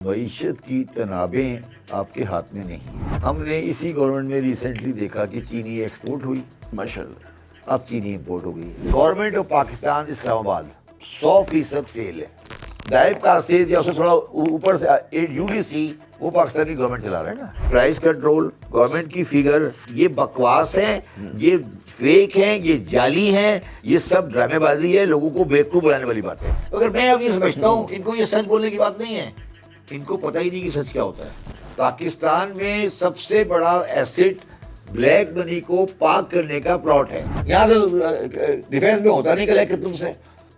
معیشت کی تنابیں آپ کے ہاتھ میں نہیں ہیں۔ ہم نے اسی گورنمنٹ میں ریسنٹلی دیکھا کہ چینی ایکسپورٹ ہوئی، ماشاءاللہ، اب چینی امپورٹ ہو گئی۔ گورنمنٹ آف پاکستان اسلام آباد 100% فیل ہے۔ ڈائب کا سے یا اسے تھوڑا اوپر سے UDC وہ پاکستانی گورنمنٹ چلا رہا ہے نا۔ پرائس کنٹرول گورنمنٹ کی فگر یہ بکواس ہیں، یہ فیک ہیں، یہ جعلی ہیں، یہ سب ڈرامے بازی ہے، لوگوں کو بیوقوف بنانے والی بات ہے۔ اگر میں اب یہ سمجھتا ہوں ان کو یہ سچ بولنے کی بات نہیں ہے، ان کو پتہ ہی نہیں کہ سچ کیا ہوتا ہے۔ پاکستان میں سب سے بڑا ایسٹ بلیک منی کو پاک کرنے کا پلاٹ ہے۔ یہاں سے ڈیفینس میں ہوتا نہیں کلیکٹ تم سے،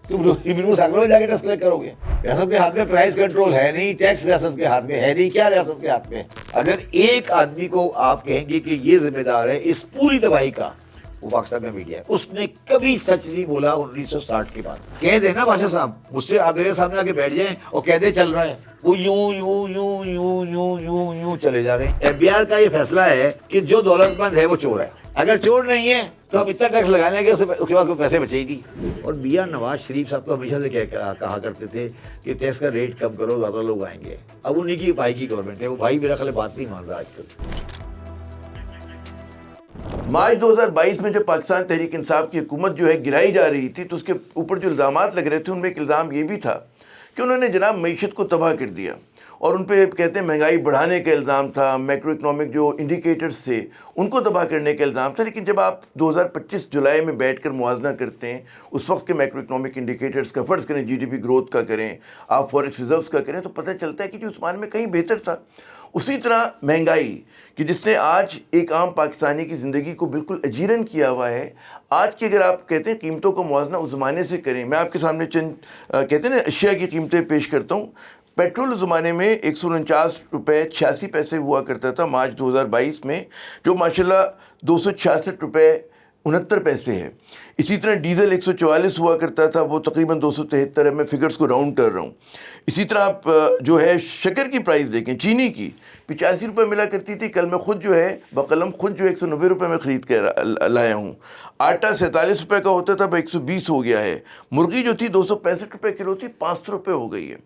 تم بالکل ساکروں جا کے ٹیکس کلیکٹ کرو گے۔ ریاست کے ہاتھ میں پرائس کنٹرول ہے نہیں، ٹیکس ریاست کے ہاتھ میں ہے نہیں، کیا ریاست کے ہاتھ میں؟ اگر ایک آدمی کو آپ کہیں گے کہ یہ ذمہ دار ہے اس پوری تباہی کا، وہ پاکستان میں میڈیا ہے۔ اس نے کبھی سچ نہیں بولا 1960 کے بعد۔ کہہ دیں نا بادشاہ صاحب، مجھ سے آپ میرے سامنے آ کے بیٹھ جائیں اور کہہ دیں چل رہا ہے، وہ یوں چلے جا رہے ہیں۔ FBI کا یہ فیصلہ ہے کہ جو دولت مند ہے وہ چور ہے، اگر چور نہیں ہے تو ہم اتنا ٹیکس لگا لیں گے اس کے بعد کوئی پیسے بچے ہی نہیں۔ اور میاں نواز شریف صاحب تو ہمیشہ سے کہا کرتے تھے کہ ٹیکس کا ریٹ کم کرو، زیادہ لوگ آئیں گے۔ اب انہیں کی بھائی کی گورنمنٹ ہے، وہ بھائی میرا خیال بات نہیں مان رہا آج کل۔ مارچ 2022 میں جو پاکستان تحریک انصاف کی حکومت جو ہے گرائی جا رہی تھی، تو اس کے اوپر جو الزامات لگ رہے تھے ان میں ایک الزام یہ بھی تھا کہ انہوں نے جناب معیشت کو تباہ کر دیا، اور ان پہ کہتے ہیں مہنگائی بڑھانے کا الزام تھا، میکرو اکنامک جو انڈیکیٹرز تھے ان کو تباہ کرنے کا الزام تھا۔ لیکن جب آپ 2025 جولائی میں بیٹھ کر موازنہ کرتے ہیں اس وقت کے میکرو اکنامک انڈیکیٹرز کا، فرض کریں GDP گروتھ کا کریں، آپ فوریکس ریزروز کا کریں، تو پتہ چلتا ہے کہ جو اس مان میں کہیں بہتر تھا۔ اسی طرح مہنگائی کہ جس نے آج ایک عام پاکستانی کی زندگی کو بالکل اجیرن کیا ہوا ہے، آج کی اگر آپ کہتے ہیں قیمتوں کا موازنہ اس زمانے سے کریں، میں آپ کے سامنے چند کہتے ہیں نا اشیاء کی قیمتیں پیش کرتا ہوں۔ پیٹرول اس زمانے میں 149 روپے 86 پیسے ہوا کرتا تھا مارچ 2022 میں، جو ماشاءاللہ 266 روپے 69 پیسے ہے۔ اسی طرح ڈیزل 144 ہوا کرتا تھا، وہ تقریباً 273 ہے، میں فگرز کو راؤنڈ کر رہا ہوں۔ اسی طرح آپ جو ہے شکر کی پرائس دیکھیں، چینی کی 85 روپے ملا کرتی تھی، کل میں خود جو ہے بقلم خود جو 190 روپے میں خرید کے لایا ہوں۔ آٹا 47 روپے کا ہوتا تھا، اب 120 ہو گیا ہے۔ مرغی جو تھی 265 روپے کلو تھی، 500 روپے ہو گئی ہے۔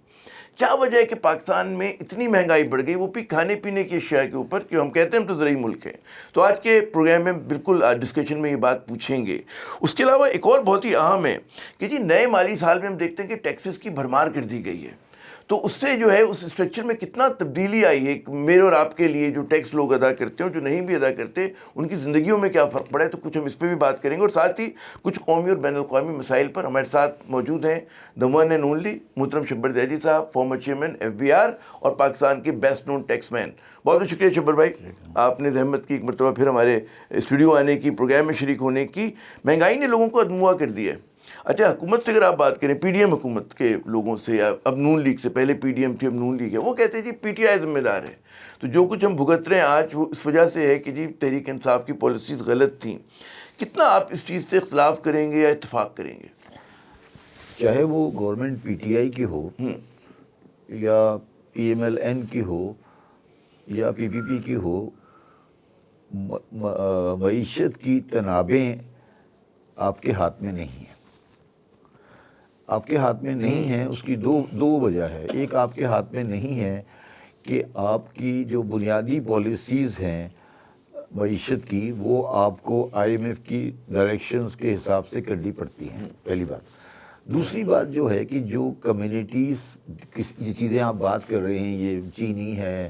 کیا وجہ ہے کہ پاکستان میں اتنی مہنگائی بڑھ گئی، وہ بھی کھانے پینے کی اشیاء کے اوپر، کہ ہم کہتے ہیں ہم تو زرعی ملک ہیں؟ تو آج کے پروگرام میں بالکل ڈسکشن میں یہ بات پوچھیں گے۔ اس کے علاوہ ایک اور بہت ہی اہم ہے کہ جی نئے مالی سال میں ہم دیکھتے ہیں کہ ٹیکسز کی بھرمار کر دی گئی ہے، تو اس سے جو ہے اس اسٹرکچر میں کتنا تبدیلی آئی ہے میرے اور آپ کے لیے، جو ٹیکس لوگ ادا کرتے ہیں اور جو نہیں بھی ادا کرتے ان کی زندگیوں میں کیا فرق پڑا ہے، تو کچھ ہم اس پہ بھی بات کریں گے، اور ساتھ ہی کچھ قومی اور بین الاقوامی مسائل پر ہمارے ساتھ موجود ہیں the one and only محترم شبر زیدی صاحب، فارمر چیئرمین FBR اور پاکستان کے بیسٹ نون ٹیکس مین۔ بہت بہت شکریہ شبر بھائی، آپ نے زحمت کی ایک مرتبہ پھر ہمارے اسٹوڈیو آنے کی، پروگرام میں شریک ہونے کی۔ مہنگائی نے لوگوں کو ادموا کر دیا ہے۔ اچھا، حکومت سے اگر آپ بات کریں، PDM حکومت کے لوگوں سے، یا اب نون لیگ سے، پہلے PDM تھی اب نون لیگ ہے، وہ کہتے ہیں جی PTI ذمہ دار ہے، تو جو کچھ ہم بھگت رہے ہیں آج وہ اس وجہ سے ہے کہ جی تحریک انصاف کی پالیسیز غلط تھیں۔ کتنا آپ اس چیز سے اختلاف کریں گے یا اتفاق کریں گے؟ چاہے وہ گورنمنٹ PTI کی ہو یا PMLN کی ہو یا PPP کی ہو، معیشت کی تنابیں آپ کے ہاتھ میں نہیں ہیں۔ آپ کے ہاتھ میں نہیں ہیں، اس کی دو وجہ ہے۔ ایک آپ کے ہاتھ میں نہیں ہے کہ آپ کی جو بنیادی پالیسیز ہیں معیشت کی، وہ آپ کو IMF کی ڈائریکشنز کے حساب سے کرنی پڑتی ہیں، پہلی بات۔ دوسری بات جو ہے کہ جو کمیونٹیز، یہ چیزیں آپ بات کر رہے ہیں، یہ چینی ہے،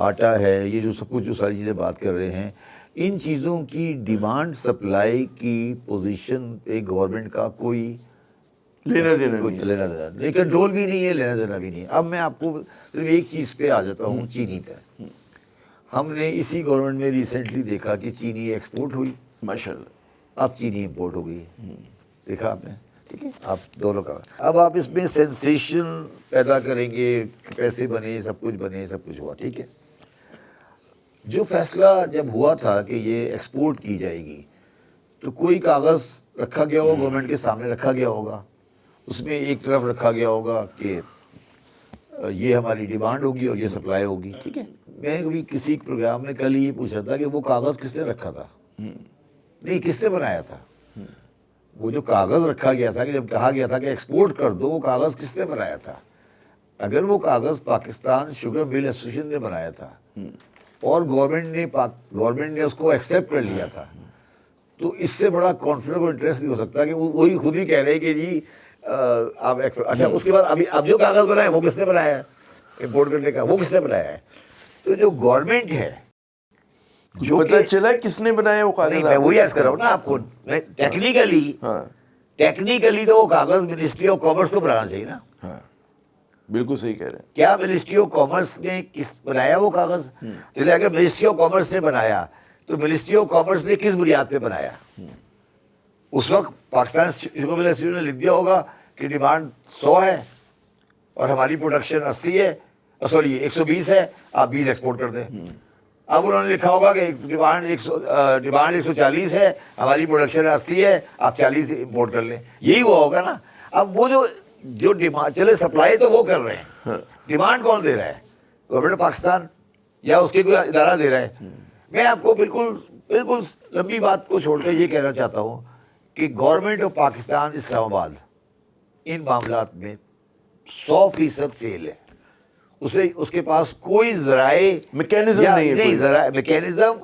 آٹا ہے، یہ جو سب کچھ جو ساری چیزیں بات کر رہے ہیں، ان چیزوں کی ڈیمانڈ سپلائی کی پوزیشن پہ گورنمنٹ کا کوئی لینا دینا نہیں، کنٹرول بھی نہیں ہے، لینا دینا بھی نہیں ہے۔ اب میں آپ کو صرف ایک چیز پہ آ جاتا ہوں، چینی پہ۔ ہم نے اسی گورنمنٹ میں ریسنٹلی دیکھا کہ چینی ایکسپورٹ ہوئی، ماشاءاللہ، اب چینی امپورٹ ہو گئی، دیکھا آپ نے، ٹھیک ہے؟ آپ دونوں کا اب آپ اس میں سینسیشن پیدا کریں گے، پیسے بنے، سب کچھ بنے، سب کچھ ہوا، ٹھیک ہے۔ جو فیصلہ جب ہوا تھا کہ یہ ایکسپورٹ کی جائے گی، تو کوئی کاغذ رکھا گیا ہوگا، گورنمنٹ کے سامنے رکھا گیا ہوگا، اس میں ایک طرف رکھا گیا ہوگا کہ یہ ہماری ڈیمانڈ ہوگی اور یہ سپلائی ہوگی، ٹھیک ہے۔ میں بھی کسی پروگرام میں کل یہ پوچھا تھا کہ وہ کاغذ کس نے رکھا تھا، نہیں کس نے بنایا تھا؟ وہ جو کاغذ رکھا گیا تھا کہ جب کہا گیا تھا کہ ایکسپورٹ کر دو، وہ کاغذ کس نے بنایا تھا؟ اگر وہ کاغذ پاکستان شوگر مل ایسوسیشن نے بنایا تھا اور گورنمنٹ نے اس کو ایکسیپٹ کر لیا تھا تو اس سے بڑا کانفلکٹ آف انٹرسٹ نہیں ہو سکتا کہ وہی خود ہی کہہ رہے ہیں کہ جی آپ اچھا اس کے بعد اب جو کاغذ بنایا وہ کس نے بنایا ہے امپورٹ کرنے کا وہ کس نے بنایا ہے تو جو گورنمنٹ ہے جو پتہ چلا کس نے بنایا وہ کاغذ میں وہی عرض کر رہا ہوں نا آپ کو ٹیکنیکلی تو وہ کاغذ منسٹری آف کامرس کو بنانا چاہیے نا ہاں بالکل صحیح کہہ رہے ہیں کیا منسٹری آف کامرس نے کس بنایا وہ کاغذ چلے اگر منسٹری آف کامرس نے بنایا تو منسٹری آف کامرس نے کس بنیاد پہ بنایا اس وقت پاکستان شوگر مل ایسوسیشن نے لکھ دیا ہوگا کہ ڈیمانڈ 100 ہے اور ہماری پروڈکشن 80 ہے سوری 120 ہے آپ 20 ایکسپورٹ کر دیں اب انہوں نے لکھا ہوگا کہ ڈیمانڈ 140 ہے ہماری پروڈکشن 80 ہے آپ 40 امپورٹ کر لیں یہی ہوا ہوگا نا اب وہ جو ڈیمانڈ چلے سپلائی تو وہ کر رہے ہیں ڈیمانڈ کون دے رہا ہے گورنمنٹ پاکستان یا اس کے کوئی ادارہ دے رہا ہے میں آپ کو بالکل لمبی بات کو چھوڑ کے یہ کہنا چاہتا ہوں کہ گورنمنٹ آف پاکستان اسلام آباد ان معاملات میں 100% فیل ہے اس کے پاس کوئی ذرائع میکینزم نہیں ذرائع میکینزم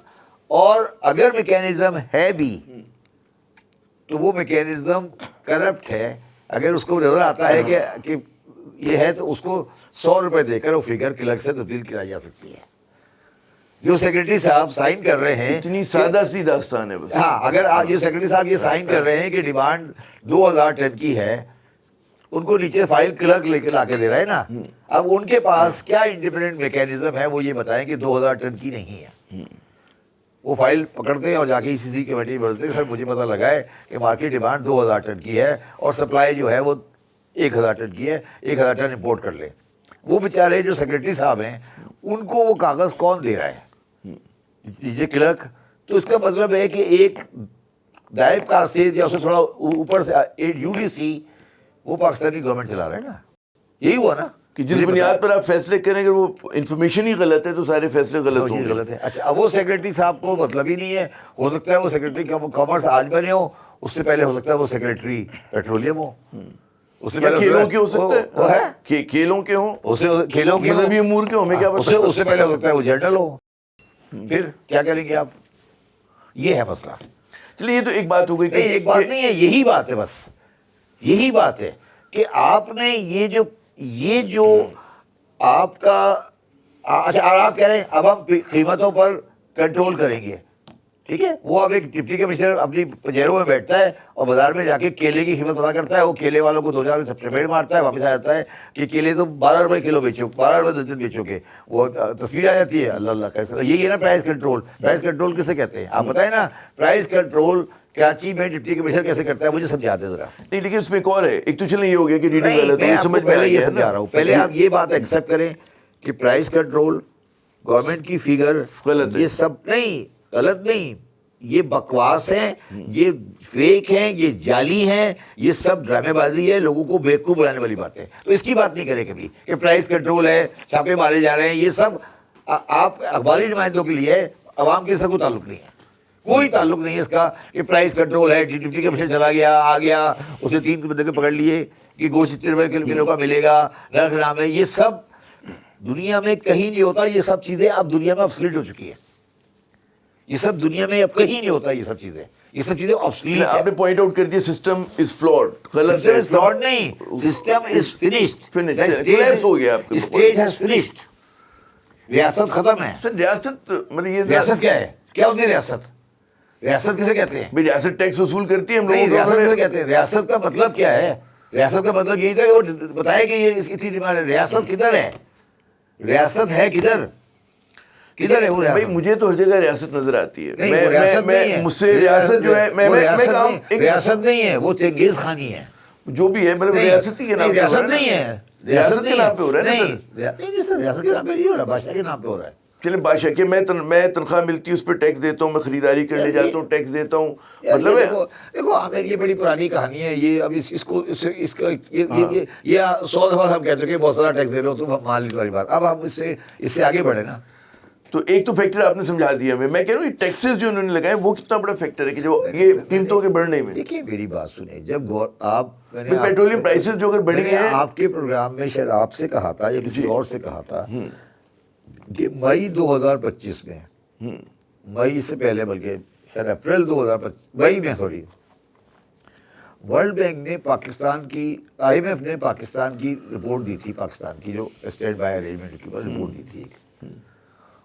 اور اگر میکینزم ہے بھی تو وہ میکینزم کرپٹ ہے اگر اس کو نظر آتا ہے کہ یہ ہے تو اس کو 100 روپے دے کر وہ فگر کلرک سے تبدیل کرائی جا سکتی ہے جو سیکرٹری صاحب سائن کر رہے ہیں اتنی سادہ سی داستان ہے بس ہاں اگر آپ یہ سیکرٹری صاحب یہ سائن کر رہے ہیں کہ ڈیمانڈ 2000 ٹن کی ہے ان کو نیچے فائل کلرک لے کے لا کے دے رہا ہے نا اب ان کے پاس کیا انڈیپینڈنٹ میکینزم ہے وہ یہ بتائیں کہ 2000 ٹن کی نہیں ہے وہ فائل پکڑتے ہیں اور جا کے ای سی سی کمیٹی میں بولتے ہیں سر مجھے پتہ لگا ہے کہ مارکیٹ ڈیمانڈ 2000 ٹن کی ہے اور سپلائی جو ہے وہ 1000 ٹن کی ہے 1000 ٹن امپورٹ کر لیں وہ بیچارے جو سیکرٹری صاحب ہیں ان کو وہ کاغذ کون دے رہا ہے دیجیے کلرک تو اس کا مطلب ہے کہ ایک ڈائب کا سیز یا اس سے تھوڑا اوپر سے یو ڈی سی وہ پاکستانی گورنمنٹ چلا رہا ہے نا یہی ہوا نا کہ جس بنیاد پر آپ فیصلے کریں اگر وہ انفارمیشن ہی غلط ہے تو سارے فیصلے غلط ہوں گے غلط ہے اچھا اب وہ سیکرٹری صاحب کو مطلب ہی نہیں ہے ہو سکتا ہے وہ سیکرٹری کامرس آج بنے ہو اس سے پہلے ہو سکتا ہے وہ سیکرٹری پیٹرولیم ہو اس سے پہلے کھیلوں کے ہو سکتا ہے کھیلوں کے ہوں کھیلوں کے مذہبی امور کے ہوں ہمیں کیا پتہ اس سے پہلے ہو سکتا ہے وہ جنرل ہو پھر کیا کریں گے آپ یہ ہے مسئلہ چلیے یہ تو ایک بات ہو گئی کہ ایک بات نہیں ہے یہی بات ہے بس یہی بات ہے کہ آپ نے یہ جو آپ کا اچھا آپ کہہ رہے ہیں اب ہم قیمتوں پر کنٹرول کریں گے ٹھیک ہے وہ اب ایک ڈپٹی کمشنر اپنی پجیروں میں بیٹھتا ہے اور بازار میں جا کے کیلے کی قیمت پتا کرتا ہے وہ کیلے والوں کو 2000 میں چپیڑ مارتا ہے واپس آ جاتا ہے کہ کیلے تم 12 روپے کلو بیچو 12 روپے درجن بیچو گے وہ تصویر آ جاتی ہے اللہ اللہ کیسا یہی ہے نا پرائز کنٹرول کسے کہتے ہیں آپ بتائیں نا پرائز کنٹرول کراچی میں ڈپٹی کمشنر کیسے کرتا ہے مجھے سمجھا دیں ذرا نہیں لیکن اس میں ایک اور ہے ایک تو چلیں یہ ہو گیا کہ ریڈنگ غلط ہے سمجھ میں پہلے یہ سمجھا رہا ہوں پہلے آپ یہ بات ایکسیپٹ کریں کہ پرائز کنٹرول گورنمنٹ کی فگر غلط ہے یہ سب نہیں غلط نہیں یہ بکواس ہیں یہ فیک ہیں یہ جعلی ہیں یہ سب ڈرامے بازی ہے لوگوں کو بیوقوف بنانے والی باتیں تو اس کی بات نہیں کریں کبھی کہ پرائز کنٹرول ہے چھاپے مارے جا رہے ہیں یہ سب آپ اخباری نمائندوں کے لیے عوام کے سب کو تعلق نہیں ہے کوئی تعلق نہیں ہے اس کا کہ پرائز کنٹرول ہے ڈپٹی کمشنر چلا گیا آ گیا اسے 3 بندے پکڑ لیے کہ گوشت 70 روپے کلو کا ملے گا نرخ نام ہے یہ سب دنیا میں کہیں نہیں ہوتا یہ سب چیزیں اب دنیا میں ابسلیٹ ہو چکی ہیں یہ سب دنیا میں اب کہیں نہیں ہوتا یہ سب چیزیں obsolete ہیں آپ نے پوائنٹ آؤٹ کر دیا سسٹم از فلاڈ غلط ہے فلاڈ نہیں سسٹم از فنشڈ ہو گیا آپ کا اسٹیٹ ہیز فنشڈ ریاست ختم ہے سر ریاست مطلب یہ ریاست کیا ہے کیا ہوتی ہے ریاست کسے کہتے ہیں بھائی ریاست ٹیکس وصول کرتی ہے ہم نہیں لوگوں ریاست کسے کہتے ہیں ریاست کا مطلب کیا ہے ریاست کا مطلب یہی تھا کہ وہ بتائے کہ یہ اتنی ڈیمانڈ ہے ریاست کدھر ہے ریاست ہے کدھر ہے وہ بھائی مجھے تو ہر جگہ ریاست نظر آتی ہے ریاست مجھ سے ریاست جو ہے میں کام ریاست نہیں ہے وہ چنگیز خانی ہے جو بھی ہے مطلب ریاست ہی کے نام پہ ریاست نہیں ہے ریاست کے نام پہ ہو رہا ہے نہیں سر ریاست کے نام پہ نہیں ہو رہا بادشاہ کے نام پہ ہو رہا ہے چلیں بادشاہ کہ میں تنخواہ ملتی ہے اس پہ ٹیکس دیتا ہوں میں خریداری کرنے جاتا ہوں ٹیکس دیتا ہوں مطلب دیکھو عامر یہ بڑی پرانی کہانی ہے یہ اب اس کو یہ 100 دفعہ ہم کہہ چکے بہت سارا ٹیکس دے رہے ہو تم مان لی تمہاری بات اب ہم اس سے آگے بڑھے نا تو ایک تو فیکٹر آپ نے سمجھا دیا میں کہہ رہا ہوں یہ ٹیکسز جو انہوں نے لگائے وہ کتنا بڑا فیکٹر ہے کہ جو یہ قیمتوں کے بڑھنے میں. دیکھیے میری بات سنیں, جب آپ پیٹرولیم پرائسز جو اگر بڑھ گئے ہیں, آپ کے پروگرام میں شاید آپ سے کہا تھا یا کسی اور سے کہا تھا کہ مئی 2025 میں, مئی سے پہلے بلکہ شاید اپریل 2025 مئی میں ورلڈ بینک نے پاکستان کی, آئی ایم ایف نے پاکستان کی رپورٹ دی تھی, پاکستان کی جو اسٹیٹ بائی ارینجمنٹ کی رپورٹ دی تھی ایک.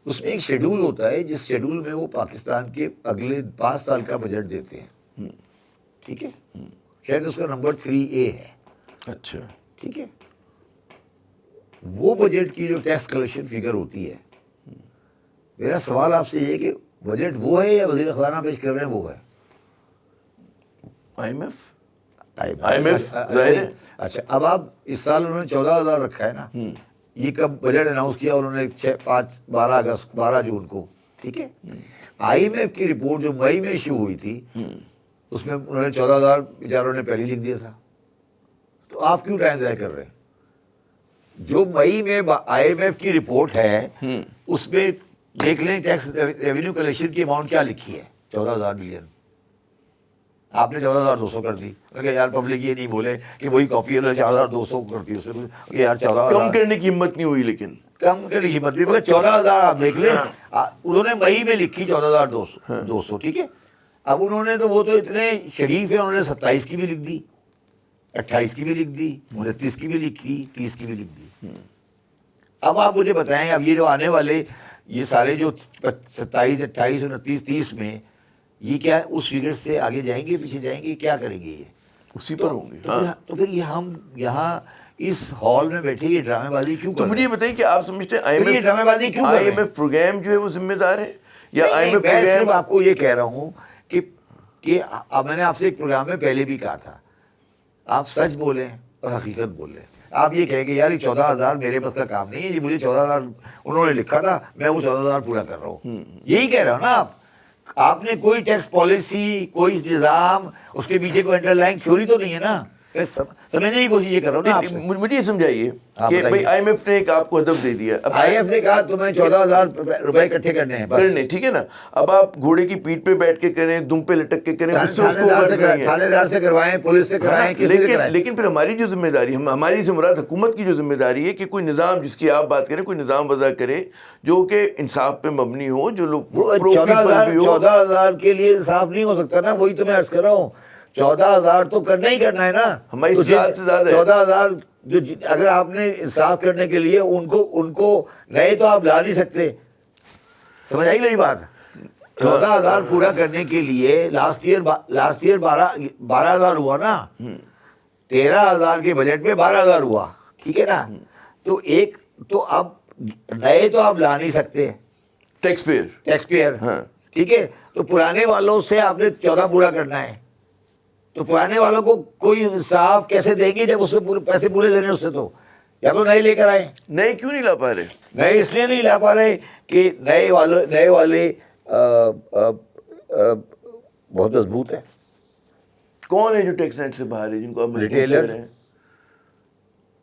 اس میں ایک شیڈول ہوتا ہے جس شیڈول میں وہ پاکستان کے اگلے 5 سال کا بجٹ دیتے ہیں, ٹھیک ہے, شاید اس کا نمبر 3A ہے. اچھا ٹھیک ہے, وہ بجٹ کی جو ٹیکس کلیکشن فگر ہوتی ہے, میرا سوال آپ سے یہ ہے کہ بجٹ وہ ہے یا وزیر خزانہ پیش کر رہے ہیں وہ ہے؟ I M F. اچھا, اب آپ اس سال انہوں نے 14,000 رکھا ہے نا, یہ کب بجٹ اناؤنس کیا انہوں نے 12 جون کو, ٹھیک ہے. آئی ایم ایف کی رپورٹ جو مئی میں ایشو ہوئی تھی اس میں انہوں نے 14,000 بیچاروں نے پہلے لکھ دیا تھا. تو آپ کیوں ٹائم ضائع کر رہے ہیں؟ جو مئی میں آئی ایم ایف کی رپورٹ ہے اس میں دیکھ لیں ٹیکس ریونیو کلیکشن کی اماؤنٹ کیا لکھی ہے, 14,000 بلین. آپ نے 14,200 کر دی. یار پبلک یہ نہیں بولے کہ وہی کاپی 14,200 کرتی ہے, یار 14,000 کم کرنے کی ہمت نہیں ہوئی, لیکن کم کرنے کی ہمت نہیں, مگر 14,000 آپ دیکھ لیں انہوں نے مئی میں لکھی 14,200, ٹھیک ہے. اب انہوں نے تو وہ تو اتنے شریف ہیں, انہوں نے 27 کی بھی لکھ دی, 28 کی بھی لکھ دی, 29 کی بھی لکھی, 30 کی بھی لکھ دی. اب آپ مجھے بتائیں, اب یہ جو آنے والے یہ سارے جو 27, 28, 29, 30 میں یہ کیا اس فگر سے آگے جائیں گے پیچھے جائیں گے, کیا کریں گے, یہ اسی پر ہوں گے. تو پھر یہ ہم یہاں اس ہال میں بیٹھے یہ ڈرامے بازی کیوں کر رہے ہیں؟ تو مجھے یہ بتائیے کہ آپ سمجھتے ہیں آئی یہ ڈرامے بازی کیوں کر رہے ہیں؟ ایم ایف پروگرام جو ہے وہ ذمہ دار ہے یا آئی ایم ایف میں صرف پروگرام؟ آپ کو یہ کہہ رہا ہوں کہ اب میں نے آپ سے ایک پروگرام میں پہلے بھی کہا تھا, آپ سچ بولیں اور حقیقت بولیں. آپ یہ کہیں کہ یار یہ 14,000 میرے بس کا کام نہیں ہے, یہ مجھے 14,000 انہوں نے لکھا تھا, میں وہ 14,000 پورا کر رہا ہوں, یہی کہہ رہا ہوں نا. آپ نے کوئی ٹیکس پالیسی, کوئی نظام, اس کے پیچھے کوئی انڈر لائن تھیوری تو نہیں ہے نا. سمجھنے کی کوشش یہ کر رہا ہوں نا آپ سے. مجھے یہ سمجھائیے کہ بھائی آئی ایم ایف نے ایک آپ کو ہدف دے دیا, آئی ایف نے کہا تمہیں 14,000 روپے اکٹھے کرنے ہیں کرنے, ٹھیک ہے نا. اب آپ گھوڑے کی پیٹھ پہ بیٹھ کے کریں, دم پہ لٹک کے کریں, اس سے اس کو تھانے دار سے کروائیں, پولیس سے کرائیں, کسی سے کرائیں. لیکن پھر ہماری جو ذمہ داری, ہماری سے مراد حکومت کی جو ذمہ داری ہے کہ کوئی نظام جس کی آپ بات کریں, کوئی نظام وضع کرے جو کہ انصاف پہ مبنی ہو, جو لوگ 14,000 کے لیے انصاف نہیں ہو سکتا نا, وہی تو میں عرض کر رہا ہوں. 14,000 تو کرنا ہی کرنا ہے نا. ہماری سال سے زیادہ 14,000 جو اگر آپ نے انصاف کرنے کے لیے ان کو نئے تو آپ لا نہیں سکتے. سمجھ آئی میری بات؟ 14,000 پورا کرنے کے لیے لاسٹ ایئر 12,000 ہوا نا, 13,000 کے بجٹ میں 12,000 ہوا, ٹھیک ہے نا. تو تو اب نئے تو آپ لا نہیں سکتے, ٹیکس پیئر, ٹھیک ہے. تو پرانے والوں سے آپ نے 14 پورا کرنا ہے. تو پرانے والوں کو کوئی انصاف کیسے دیں گے جب اس سے پیسے پورے لینے اس سے؟ تو یا تو نئے لے کر آئے. نئے کیوں نہیں لا پا رہے؟ نئے اس لیے نہیں لا پا رہے کہ نئے والے بہت مضبوط ہیں. کون ہے جو ٹیکس نیٹ سے باہر ہے جن کو آپ ریٹیلر ہیں؟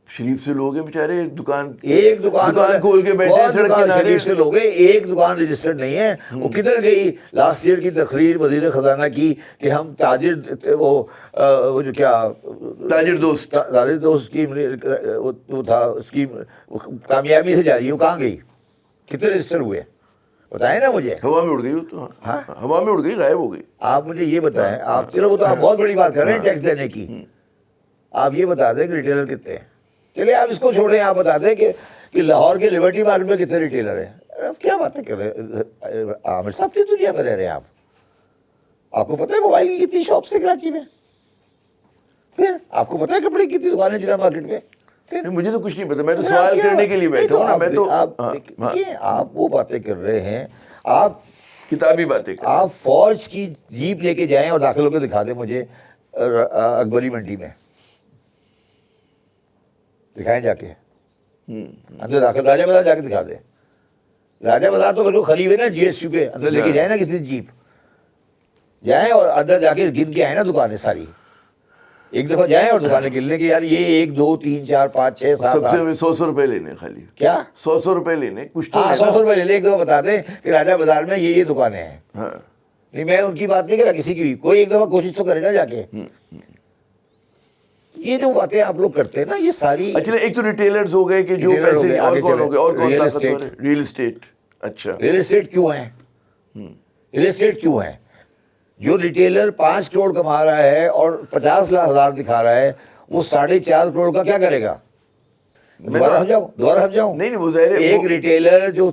شریف سے لوگ ہیں بیچارے, ایک دکان کھول کے بیٹھے ہیں سڑک کنارے. شریف سے لوگ ہیں, ایک دکان رجسٹرڈ نہیں ہے. وہ کدھر گئی لاسٹ ایئر کی تقریر وزیر خزانہ کی کہ ہم تاجر وہ جو کیا تاجر دوست اسکیم وہ تھا, اسکیم کامیابی سے جاری, وہ کہاں گئی؟ کتنے رجسٹر ہوئے بتائیں نا مجھے. ہوا میں اڑ گئی, تو ہوا میں اڑ گئی, غائب ہو گئی. آپ مجھے یہ بتائیں, آپ چلو وہ تو آپ بہت بڑی بات کر رہے ہیں ٹیکس دینے کی, آپ یہ بتا دیں کہ ریٹیلر کتنے ہیں. چلیے آپ اس کو چھوڑیں, آپ بتا دیں کہ لاہور کے لیبرٹی مارکیٹ میں کتنے ریٹیلر ہیں. آپ کیا باتیں کر رہے ہیں, عامر صاحب کس دنیا میں رہ رہے ہیں آپ؟ آپ کو پتہ ہے موبائل کی کتنی شاپس ہیں کراچی میں؟ پھر آپ کو پتہ ہے کپڑے کی کتنی دکانیں جناب مارکیٹ میں؟ پھر مجھے تو کچھ نہیں پتا, میں تو سوال کرنے کے لیے بیٹھا ہوں نا. میں تو آپ وہ باتیں کر رہے ہیں, آپ کتابی باتیں کر. آپ فوج کی جیپ لے کے جائیں اور داخل ہو کے دکھا دیں مجھے اکبری منڈی میں, دکھائیں جا کے اندر داخل, راجہ بازار جا کے دکھا دیں. راجہ بازار تو لوگ خریب ہے نا, جی ایس یو پہ اندر لے کے جائیں نا کسی جیپ, جائیں اور اندر جا کے گن کے آئیں نا دکانیں ساری. ایک دفعہ جائیں اور دکانیں گن لیں کہ یار یہ 1 2 3 4 5 6 7 سب سے 100 روپے لینے خالی, کیا 100 روپے لینے, کچھ تو 100 روپے لے لیں, ایک دفعہ بتا دیں کہ راجہ بازار میں یہ دکانیں ہیں. ہاں نہیں میں ان کی بات نہیں کر رہا, کسی کی بھی, کوئی ایک دفعہ کوشش تو کرے نا جا کے. یہ جو باتیں آپ لوگ کرتے ہیں نا یہ ساری. اچھا ایک تو ریٹیلرز ہو گئے کہ جو پیسے, اور کون ہو گئے, اور کون طاقتور ہے؟ Real estate. اچھا ریئل اسٹیٹ کیوں ہے؟ ریئل اسٹیٹ کیوں ہے؟ جو ریٹیلر 5 کروڑ کما رہا ہے اور 50,00,000 دکھا رہا ہے, وہ 4.5 کروڑ کا کیا کرے گا؟ دوبارہ سمجھاؤں. نہیں وہ ظاہر ہے, ایک ریٹیلر جو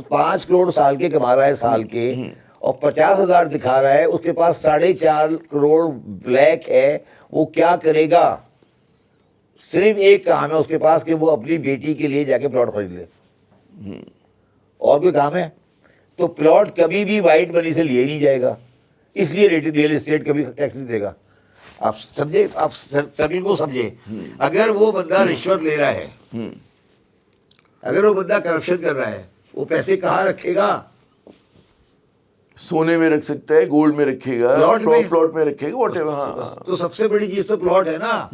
5 کروڑ سال کے کما رہا ہے سال کے, اور 50,000 دکھا رہا ہے, اس کے پاس 4.5 کروڑ بلیک ہے, وہ کیا کرے گا؟ صرف ایک کام ہے اس کے پاس کہ وہ اپنی بیٹی کے لیے جا کے پلاٹ خرید لے, اور کوئی کام ہے؟ تو پلاٹ کبھی بھی وائٹ منی سے لیے نہیں جائے گا, اس لیے ریئل اسٹیٹ کبھی ٹیکس نہیں دے گا. آپ سمجھے, آپ سرکل کو سمجھے. اگر وہ بندہ رشوت لے رہا ہے, اگر وہ بندہ کرپشن کر رہا ہے, وہ پیسے کہاں رکھے گا؟ سونے میں رکھ سکتا ہے, گولڈ میں رکھے گا, پلاٹ میں رکھے گا, واٹ ایور. ہاں تو سب سے بڑی چیز تو پلاٹ ہے نا.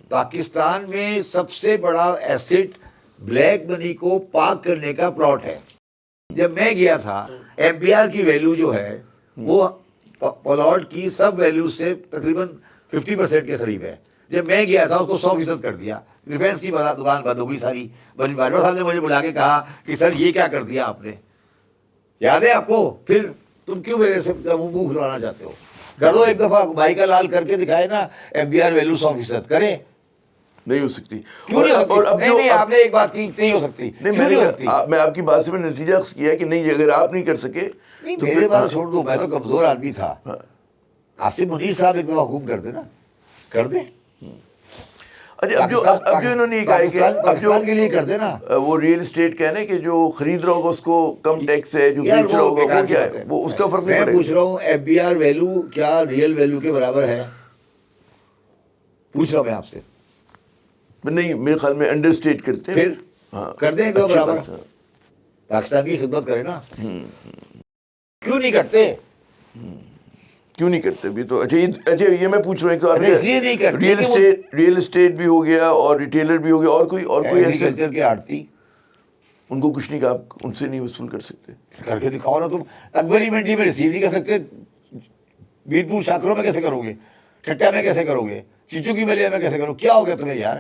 پاکستان میں سب سے بڑا ایسٹ بلیک منی کو پاک کرنے کا پلاٹ ہے. جب میں گیا تھا, ایم پی آر کی ویلیو جو ہے وہ پلاٹ کی سب ویلیو سے تقریباً 50% کے قریب ہے. جب میں گیا تھا اس کو 100% کر دیا. ڈیفینس کی دکان بند ہو گئی ساری. باجوہ صاحب نے مجھے بلا کے کہا کہ سر یہ کیا کر دیا آپ نے, یاد ہے آپ کو؟ پھر تم کیوں میرے سے منہ کھلوانا چاہتے ہو؟ کر دو ایک دفعہ, بھائی کا لال کر کے دکھائے نا, ایم پی آر ویلیو 100% کرے. نہیں ہو سکتی. نہیں آپ نے ایک بات کی, نہیں ہو سکتی. میں آپ کی بات سے میں نتیجہ کیا کہ نہیں, اگر آپ نہیں کر سکے تو میرے بات چھوڑ دو, میں تو کمزور آدمی تھا. آصف منیر صاحب ایک دفعہ حکم کر دے نا, کر دیں. اچھا اب جو انہوں نے کہا کہ پاکستان کے لیے کر دے نا, وہ ریئل اسٹیٹ کہنے کہ جو خرید رہا ہوگا اس کو کم ٹیکس ہے, جو بیچ رہا ہوگا وہ کیا ہے, وہ اس کا فرق نہیں پڑے گا. میں پوچھ رہا ہوں ایف بی آر ویلیو کیا ریئل ویلیو کے برابر ہے؟ پوچھ رہا ہوں میں آپ سے. نہیں میرے خیال میں انڈر اسٹیٹ کرتے ہیں. پھر کر دیں دو برابر. پاکستان کی خدمت کرے نا. کیوں نہیں کرتے؟ کیوں نہیں کرتے بھی تو. اچھا یہ میں پوچھ رہا ہوں کہ ریئل اسٹیٹ بھی ہو گیا اور ریٹیلر بھی ہو گیا, اور کوئی ایگریکلچر کے آڑتی, ان کو کچھ نہیں کہا, آپ ان سے نہیں وصول کر سکتے؟ کر کے دکھاؤ نا. تم اکبری منڈی میں ریسیو نہیں کر سکتے, بیرپور شاکروں میں کیسے کرو گے, ٹھٹا میں کیسے کرو گے, چیچو کی ملیا میں کیسے کرو, کیا ہو گیا تمہیں یار؟